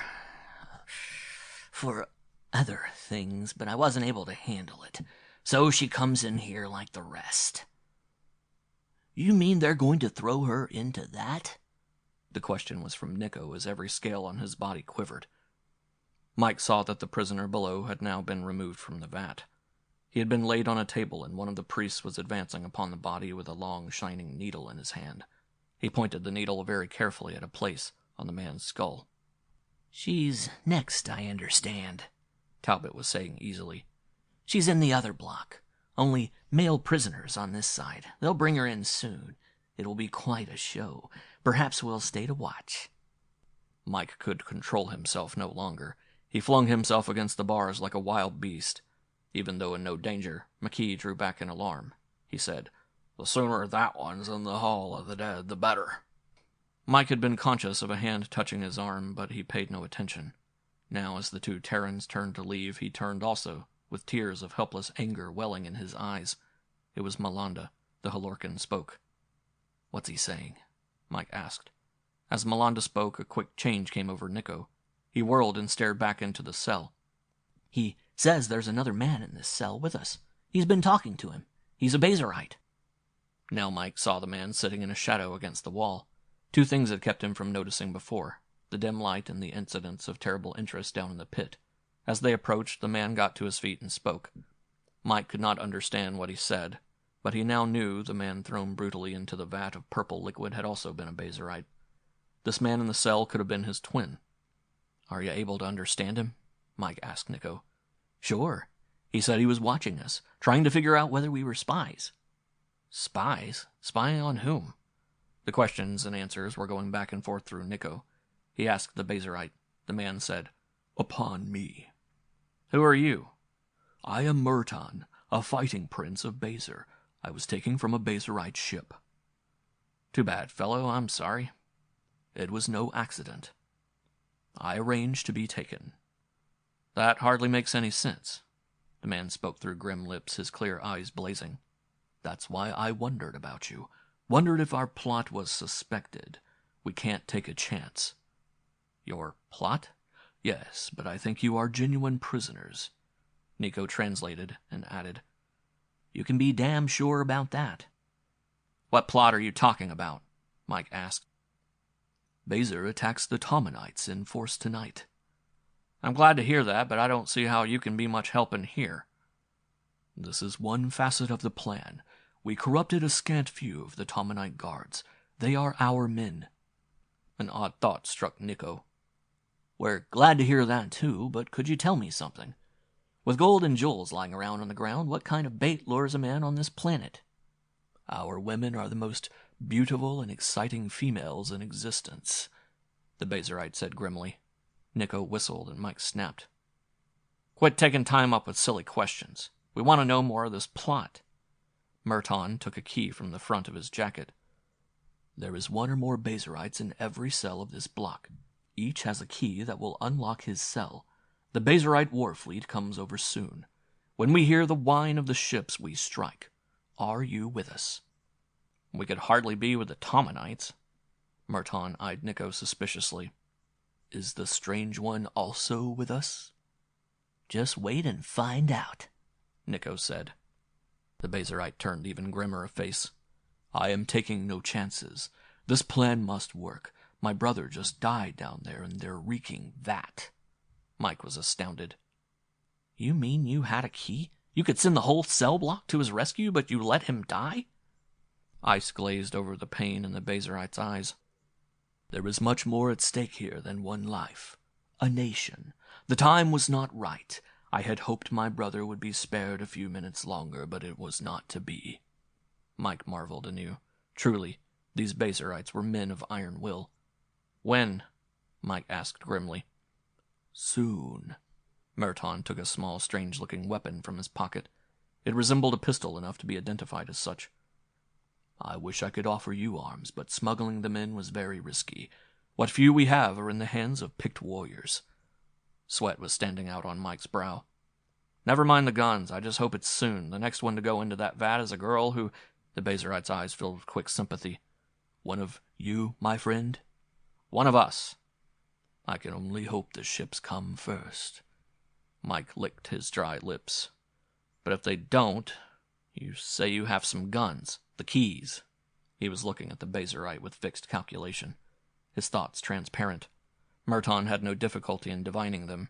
other things, but I wasn't able to handle it. So she comes in here like the rest." "You mean they're going to throw her into that?" The question was from Nico as every scale on his body quivered. Mike saw that the prisoner below had now been removed from the vat. He had been laid on a table, and one of the priests was advancing upon the body with a long, shining needle in his hand. He pointed the needle very carefully at a place on the man's skull. "She's next, I understand," Talbot was saying easily. "She's in the other block. Only male prisoners on this side. They'll bring her in soon. It will be quite a show. Perhaps we'll stay to watch." Mike could control himself no longer. He flung himself against the bars like a wild beast. Even though in no danger, McKee drew back in alarm. He said, "The sooner that one's in the hall of the dead, the better." Mike had been conscious of a hand touching his arm, but he paid no attention. Now, as the two Terrans turned to leave, he turned also, with tears of helpless anger welling in his eyes. It was Malanda. The Halorcan spoke. "What's he saying?" Mike asked. As Malanda spoke, a quick change came over Nico. He whirled and stared back into the cell. "He says there's another man in this cell with us. He's been talking to him. He's a Bazerite." Now Mike saw the man sitting in a shadow against the wall. Two things had kept him from noticing before: the dim light and the incidents of terrible interest down in the pit. As they approached, the man got to his feet and spoke. Mike could not understand what he said, but he now knew the man thrown brutally into the vat of purple liquid had also been a Bazerite. This man in the cell could have been his twin. "Are you able to understand him?" Mike asked Nico. "Sure. He said he was watching us, trying to figure out whether we were spies." "Spies? Spying on whom?" The questions and answers were going back and forth through Nico. He asked the Bazerite. The man said, "Upon me." "Who are you?" "I am Murton, a fighting prince of Bazer. I was taken from a Bazerite ship." "Too bad, fellow. I'm sorry." "It was no accident. I arranged to be taken." "That hardly makes any sense." The man spoke through grim lips, his clear eyes blazing. "That's why I wondered about you. Wondered if our plot was suspected. We can't take a chance." "Your plot?" "Yes, but I think you are genuine prisoners." Nico translated and added, "You can be damn sure about that." "What plot are you talking about?" Mike asked. "Bazer attacks the Tomanites in force tonight." "I'm glad to hear that, but I don't see how you can be much help in here." "This is one facet of the plan. We corrupted a scant few of the Tomanite guards. They are our men." An odd thought struck Nico. "We're glad to hear that, too, but could you tell me something? With gold and jewels lying around on the ground, what kind of bait lures a man on this planet?" "Our women are the most beautiful and exciting females in existence," the Bazerite said grimly. Nico whistled and Mike snapped. "Quit taking time up with silly questions. We want to know more of this plot." Murton took a key from the front of his jacket. "There is one or more Bazerites in every cell of this block. Each has a key that will unlock his cell. The Bazerite war fleet comes over soon. When we hear the whine of the ships, we strike. Are you with us?" "We could hardly be with the Tomanites." Murton eyed Nico suspiciously. "Is the strange one also with us?" "Just wait and find out," Nico said. The Bazerite turned even grimmer of face. "I am taking no chances. This plan must work. My brother just died down there in their reeking vat." Mike was astounded. "You mean you had a key? You could send the whole cell block to his rescue, but you let him die?" Ice glazed over the pain in the Bazerite's eyes. "There is much more at stake here than one life. A nation. The time was not right. I had hoped my brother would be spared a few minutes longer, but it was not to be." Mike marveled anew. Truly, these Bazerites were men of iron will. "When?" Mike asked grimly. "Soon." Murton took a small, strange-looking weapon from his pocket. It resembled a pistol enough to be identified as such. "I wish I could offer you arms, but smuggling them in was very risky. What few we have are in the hands of picked warriors." Sweat was standing out on Mike's brow. "Never mind the guns. I just hope it's soon. The next one to go into that vat is a girl who—" The Bazerite's eyes filled with quick sympathy. "One of you, my friend?" "One of us." "I can only hope the ships come first." Mike licked his dry lips. "But if they don't, you say you have some guns, the keys." He was looking at the Bazerite with fixed calculation, his thoughts transparent. Murton had no difficulty in divining them.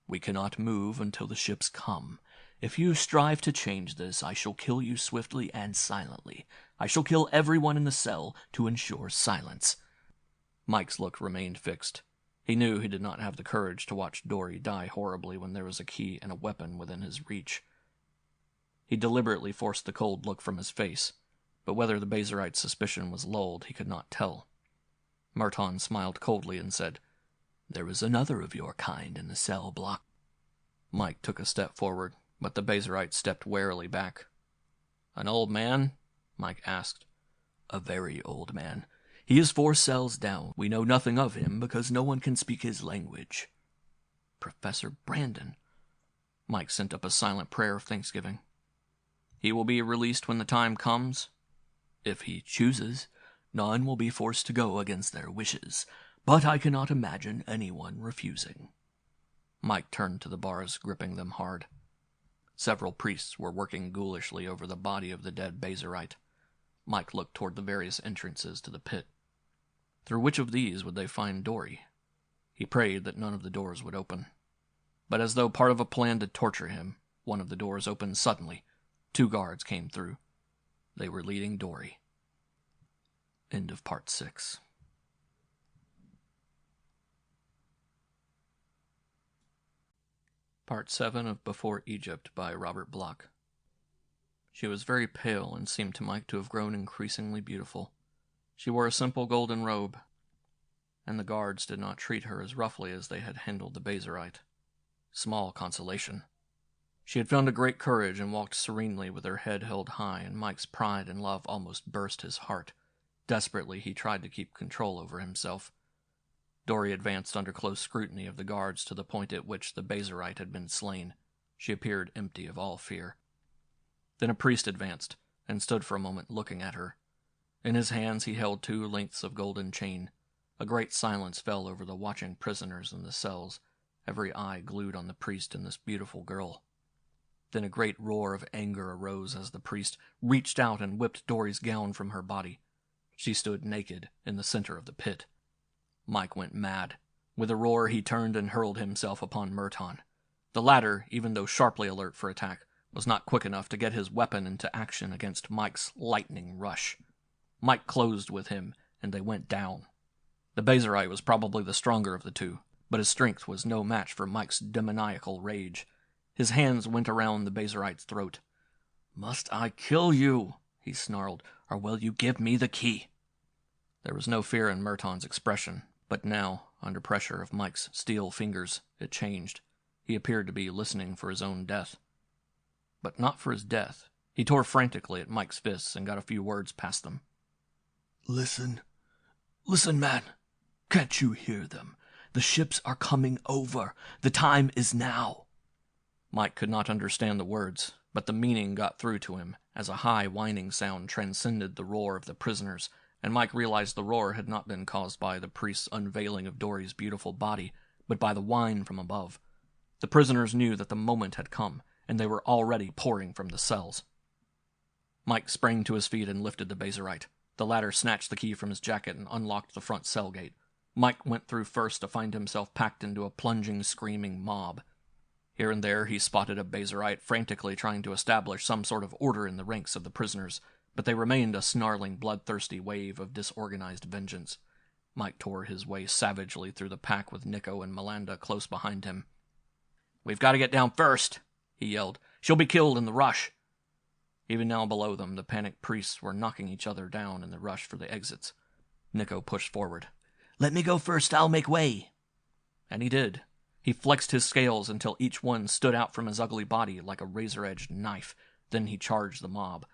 "We cannot move until the ships come. If you strive to change this, I shall kill you swiftly and silently. I shall kill everyone in the cell to ensure silence." Mike's look remained fixed. He knew he did not have the courage to watch Dory die horribly when there was a key and a weapon within his reach. He deliberately forced the cold look from his face, but whether the Bazerite's suspicion was lulled, he could not tell. Murton smiled coldly and said, "There is another of your kind in the cell block." Mike took a step forward, but the Bazerite stepped warily back. "An old man?" Mike asked. "A very old man. He is 4 cells down. We know nothing of him because no one can speak his language." Professor Brandon. Mike sent up a silent prayer of thanksgiving. He will be released when the time comes. If he chooses, none will be forced to go against their wishes, but I cannot imagine anyone refusing. Mike turned to the bars, gripping them hard. Several priests were working ghoulishly over the body of the dead Bazerite. Mike looked toward the various entrances to the pit. Through which of these would they find Dory? He prayed that none of the doors would open. But as though part of a plan to torture him, one of the doors opened suddenly. 2 guards came through. They were leading Dory. End of Part 6. Part 7 of Before Egypt by Robert Bloch. She was very pale and seemed to Mike to have grown increasingly beautiful. She wore a simple golden robe, and the guards did not treat her as roughly as they had handled the Bazerite. Small consolation. She had found a great courage and walked serenely with her head held high, and Mike's pride and love almost burst his heart. Desperately, he tried to keep control over himself. Dory advanced under close scrutiny of the guards to the point at which the Bazerite had been slain. She appeared empty of all fear. Then a priest advanced, and stood for a moment looking at her. In his hands he held 2 lengths of golden chain. A great silence fell over the watching prisoners in the cells, every eye glued on the priest and this beautiful girl. Then a great roar of anger arose as the priest reached out and whipped Dory's gown from her body. She stood naked in the center of the pit. Mike went mad. With a roar, he turned and hurled himself upon Merton. The latter, even though sharply alert for attack, was not quick enough to get his weapon into action against Mike's lightning rush. Mike closed with him, and they went down. The Bazerite was probably the stronger of the 2, but his strength was no match for Mike's demoniacal rage. His hands went around the Bazerite's throat. "Must I kill you?" he snarled, "or will you give me the key?" There was no fear in Merton's expression, but now, under pressure of Mike's steel fingers, it changed. He appeared to be listening for his own death. But not for his death. He tore frantically at Mike's fists and got a few words past them. "Listen. Listen, man. Can't you hear them? The ships are coming over. The time is now." Mike could not understand the words, but the meaning got through to him, as a high whining sound transcended the roar of the prisoners, and Mike realized the roar had not been caused by the priest's unveiling of Dory's beautiful body, but by the whine from above. The prisoners knew that the moment had come, and they were already pouring from the cells. Mike sprang to his feet and lifted the Bazerite. The latter snatched the key from his jacket and unlocked the front cell gate. Mike went through first to find himself packed into a plunging, screaming mob. Here and there he spotted a Bazerite frantically trying to establish some sort of order in the ranks of the prisoners, but they remained a snarling, bloodthirsty wave of disorganized vengeance. Mike tore his way savagely through the pack with Nico and Melinda close behind him. "We've got to get down first," he yelled. "She'll be killed in the rush." Even now below them, the panicked priests were knocking each other down in the rush for the exits. Nico pushed forward. "Let me go first, I'll make way." And he did. He flexed his scales until each one stood out from his ugly body like a razor-edged knife. Then he charged the mob.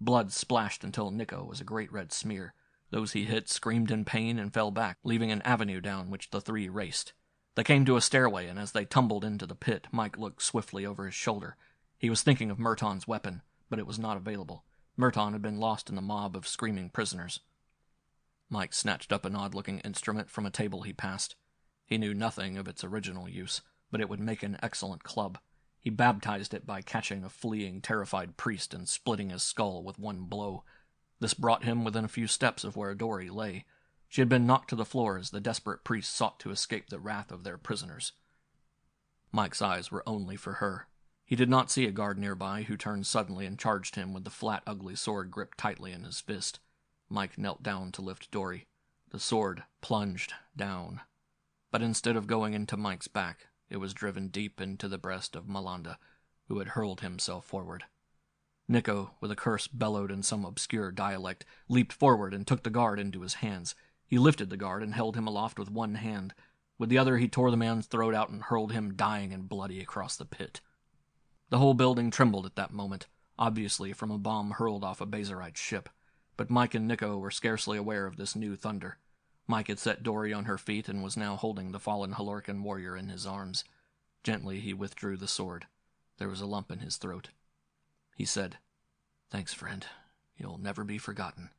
Blood splashed until Nico was a great red smear. Those he hit screamed in pain and fell back, leaving an avenue down which the 3 raced. They came to a stairway, and as they tumbled into the pit, Mike looked swiftly over his shoulder. He was thinking of Merton's weapon, but it was not available. Merton had been lost in the mob of screaming prisoners. Mike snatched up an odd-looking instrument from a table he passed. He knew nothing of its original use, but it would make an excellent club. He baptized it by catching a fleeing, terrified priest and splitting his skull with one blow. This brought him within a few steps of where Dory lay. She had been knocked to the floor as the desperate priests sought to escape the wrath of their prisoners. Mike's eyes were only for her. He did not see a guard nearby who turned suddenly and charged him with the flat, ugly sword gripped tightly in his fist. Mike knelt down to lift Dory. The sword plunged down. But instead of going into Mike's back, it was driven deep into the breast of Melinda, who had hurled himself forward. Nico, with a curse bellowed in some obscure dialect, leaped forward and took the guard into his hands. He lifted the guard and held him aloft with one hand. With the other he tore the man's throat out and hurled him dying and bloody across the pit. The whole building trembled at that moment, obviously from a bomb hurled off a Bazerite ship, but Mike and Nico were scarcely aware of this new thunder. Mike had set Dory on her feet and was now holding the fallen Halorcan warrior in his arms. Gently he withdrew the sword. There was a lump in his throat. He said, "Thanks, friend. You'll never be forgotten.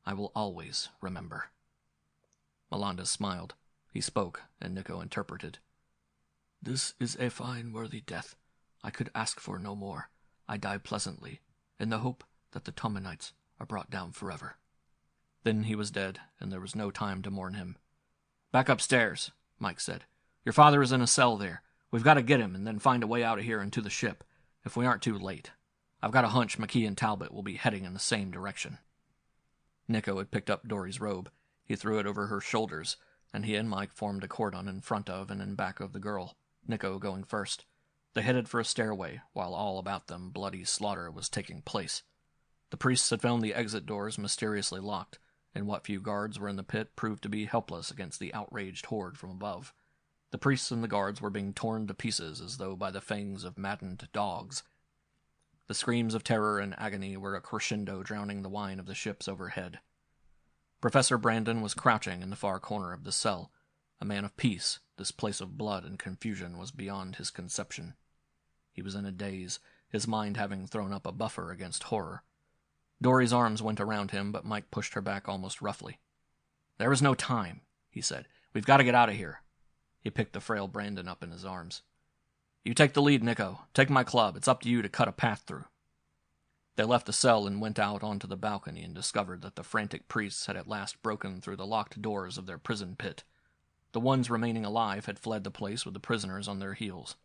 I will always remember." Melendez smiled. He spoke, and Nico interpreted. "This is a fine, worthy death. I could ask for no more. I die pleasantly, in the hope that the Tomanites are brought down forever." Then he was dead, and there was no time to mourn him. "Back upstairs," Mike said. "Your father is in a cell there. We've got to get him and then find a way out of here and to the ship, if we aren't too late. I've got a hunch McKee and Talbot will be heading in the same direction." Nico had picked up Dory's robe. He threw it over her shoulders, and he and Mike formed a cordon in front of and in back of the girl, Nico going first. They headed for a stairway, while all about them bloody slaughter was taking place. The priests had found the exit doors mysteriously locked, and what few guards were in the pit proved to be helpless against the outraged horde from above. The priests and the guards were being torn to pieces as though by the fangs of maddened dogs. The screams of terror and agony were a crescendo drowning the whine of the ships overhead. Professor Brandon was crouching in the far corner of the cell. A man of peace, this place of blood and confusion was beyond his conception. He was in a daze, his mind having thrown up a buffer against horror. Dory's arms went around him, but Mike pushed her back almost roughly. "There is no time," he said. "We've got to get out of here." He picked the frail Brandon up in his arms. "You take the lead, Nico. Take my club. It's up to you to cut a path through." They left the cell and went out onto the balcony and discovered that the frantic priests had at last broken through the locked doors of their prison pit. The ones remaining alive had fled the place with the prisoners on their heels.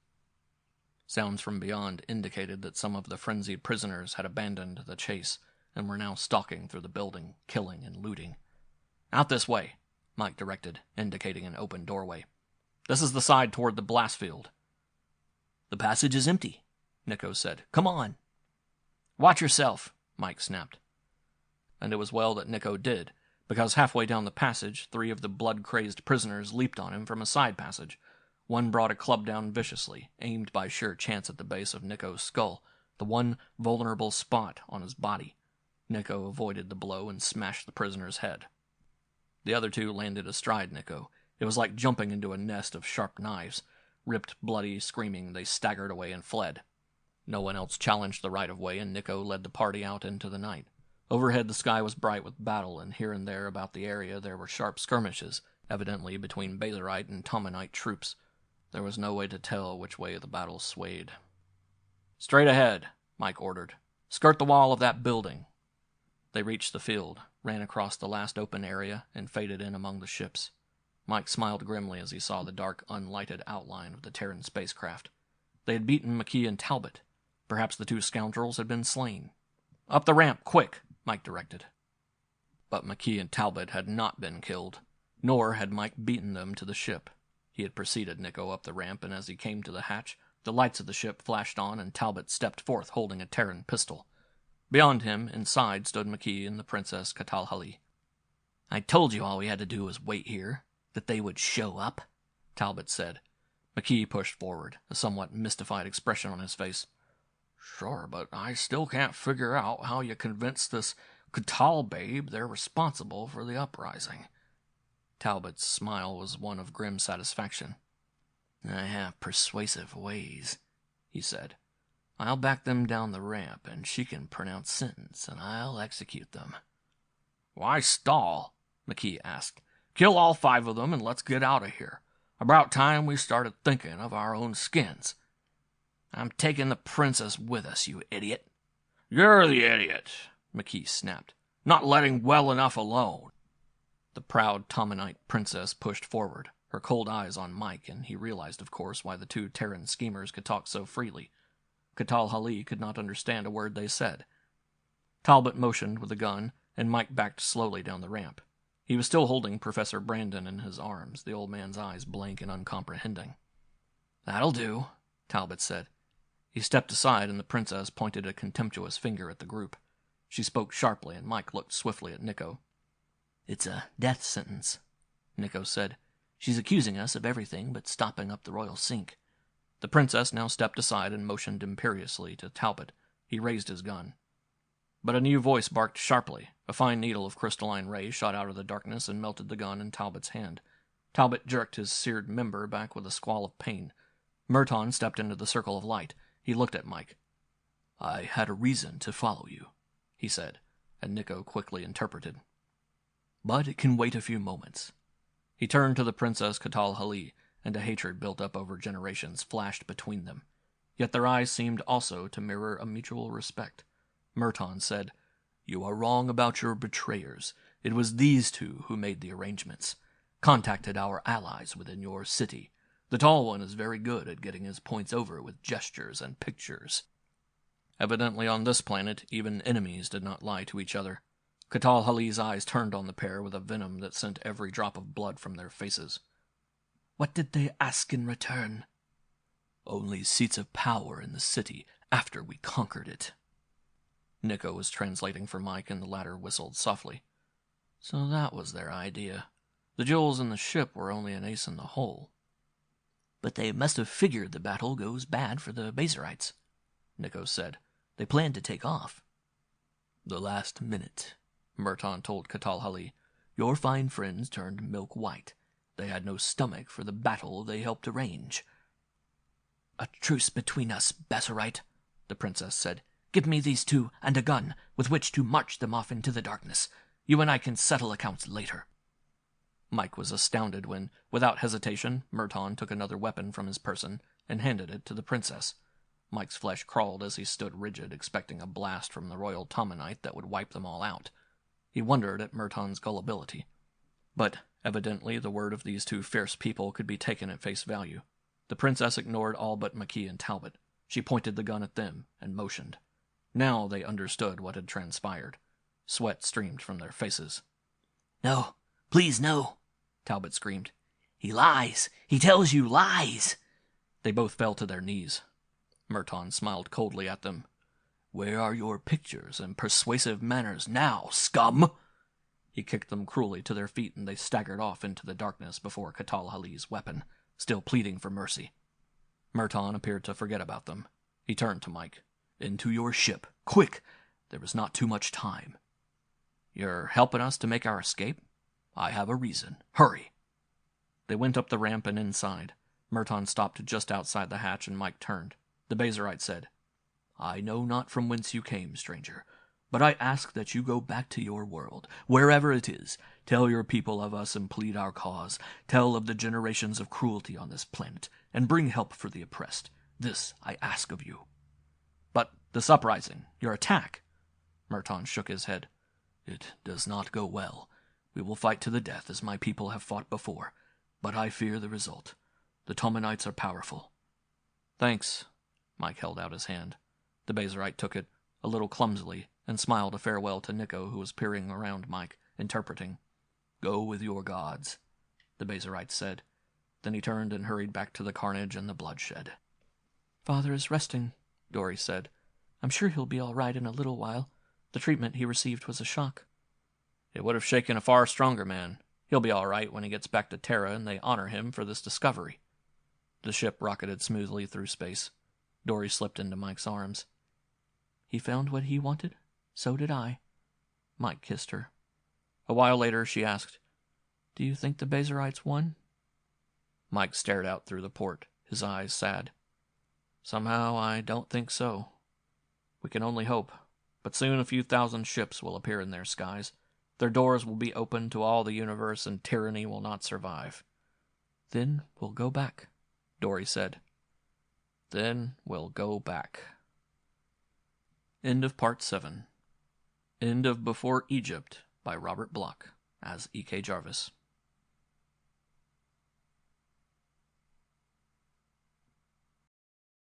Sounds from beyond indicated that some of the frenzied prisoners had abandoned the chase and were now stalking through the building, killing and looting. "Out this way," Mike directed, indicating an open doorway. "This is the side toward the blast field." "The passage is empty," Nico said. "Come on." "Watch yourself," Mike snapped. And it was well that Nico did, because halfway down the passage, 3 of the blood-crazed prisoners leaped on him from a side passage. One brought a club down viciously, aimed by sheer chance at the base of Nico's skull, the one vulnerable spot on his body. Nico avoided the blow and smashed the prisoner's head. The other 2 landed astride Nico. It was like jumping into a nest of sharp knives. Ripped, bloody, screaming, they staggered away and fled. No one else challenged the right-of-way, and Nico led the party out into the night. Overhead the sky was bright with battle, and here and there about the area there were sharp skirmishes, evidently between Bazarite and Tomanite troops. There was no way to tell which way the battle swayed. "Straight ahead," Mike ordered. "Skirt the wall of that building." They reached the field, ran across the last open area, and faded in among the ships. Mike smiled grimly as he saw the dark, unlighted outline of the Terran spacecraft. They had beaten McKee and Talbot. Perhaps the 2 scoundrels had been slain. "Up the ramp, quick," Mike directed. But McKee and Talbot had not been killed, nor had Mike beaten them to the ship. He had preceded Nico up the ramp, and as he came to the hatch, the lights of the ship flashed on, and Talbot stepped forth holding a Terran pistol. Beyond him, inside, stood McKee and the Princess Catalhali. "I told you all we had to do was wait here, that they would show up," Talbot said. McKee pushed forward, a somewhat mystified expression on his face. "Sure, but I still can't figure out how you convinced this Catal babe they're responsible for the uprising." Talbot's smile was one of grim satisfaction. "I have persuasive ways," he said. "I'll back them down the ramp, and she can pronounce sentence, and I'll execute them." "Why stall?" McKee asked. "Kill all 5 of them, and let's get out of here. About time we started thinking of our own skins." "I'm taking the princess with us, you idiot." "You're the idiot," McKee snapped. "Not letting well enough alone." The proud Tomanite princess pushed forward, her cold eyes on Mike, and he realized, of course, why the 2 Terran schemers could talk so freely. Catalhali could not understand a word they said. Talbot motioned with the gun, and Mike backed slowly down the ramp. He was still holding Professor Brandon in his arms, the old man's eyes blank and uncomprehending. "That'll do," Talbot said. He stepped aside, and the princess pointed a contemptuous finger at the group. She spoke sharply, and Mike looked swiftly at Nico. "It's a death sentence," Nico said. "She's accusing us of everything but stopping up the royal sink." The princess now stepped aside and motioned imperiously to Talbot. He raised his gun. But a new voice barked sharply. A fine needle of crystalline ray shot out of the darkness and melted the gun in Talbot's hand. Talbot jerked his seared member back with a squall of pain. Merton stepped into the circle of light. He looked at Mike. "I had a reason to follow you," he said, and Nico quickly interpreted. "But it can wait a few moments." He turned to the Princess Katal-Hali, and a hatred built up over generations flashed between them. Yet their eyes seemed also to mirror a mutual respect. Merton said, "You are wrong about your betrayers. It was these two who made the arrangements. Contacted our allies within your city. The tall one is very good at getting his points over with gestures and pictures." Evidently on this planet, even enemies did not lie to each other. Katal-Hali's eyes turned on the pair with a venom that sent every drop of blood from their faces. "What did they ask in return?" "Only seats of power in the city after we conquered it." Nico was translating for Mike, and the latter whistled softly. So that was their idea. The jewels in the ship were only an ace in the hole. "But they must have figured the battle goes bad for the Basarites," Nico said. "They planned to take off." "The last minute," Merton told Katal-Hali. "Your fine friends turned milk white. They had no stomach for the battle they helped arrange." "A truce between us, Basarite," the princess said. "Give me these two and a gun with which to march them off into the darkness. You and I can settle accounts later." Mike was astounded when, without hesitation, Merton took another weapon from his person and handed it to the princess. Mike's flesh crawled as he stood rigid, expecting a blast from the royal Tomanite that would wipe them all out. He wondered at Merton's gullibility. But evidently the word of these two fierce people could be taken at face value. The princess ignored all but McKee and Talbot. She pointed the gun at them and motioned. Now they understood what had transpired. Sweat streamed from their faces. "No, please no," Talbot screamed. "He lies. He tells you lies." They both fell to their knees. Merton smiled coldly at them. "Where are your pictures and persuasive manners now, scum?" He kicked them cruelly to their feet, and they staggered off into the darkness before Katal-Hali's weapon, still pleading for mercy. Merton appeared to forget about them. He turned to Mike. "Into your ship, quick! There is not too much time." "You're helping us to make our escape?" "I have a reason. Hurry!" They went up the ramp and inside. Merton stopped just outside the hatch, and Mike turned. The Basarite said, "I know not from whence you came, stranger, but I ask that you go back to your world, wherever it is. Tell your people of us and plead our cause. Tell of the generations of cruelty on this planet, and bring help for the oppressed. This I ask of you." "But this uprising, your attack?" Merton shook his head. "It does not go well. We will fight to the death as my people have fought before, but I fear the result. The Tomanites are powerful." "Thanks." Mike held out his hand. The Basarite took it, a little clumsily, and smiled a farewell to Nico, who was peering around Mike, interpreting. "Go with your gods," the Basarite said. Then he turned and hurried back to the carnage and the bloodshed. "Father is resting," Dory said. "I'm sure he'll be all right in a little while. The treatment he received was a shock." "It would have shaken a far stronger man. He'll be all right when he gets back to Terra and they honor him for this discovery." The ship rocketed smoothly through space. Dory slipped into Mike's arms. "He found what he wanted. So did I." Mike kissed her. A while later, she asked, "Do you think the Basarites won?" Mike stared out through the port, his eyes sad. "Somehow, I don't think so. We can only hope, but soon a few thousand ships will appear in their skies. Their doors will be open to all the universe, and tyranny will not survive." "Then we'll go back," Dory said. "Then we'll go back." End of Part 7. End of Before Egypt by Robert Bloch as E.K. Jarvis.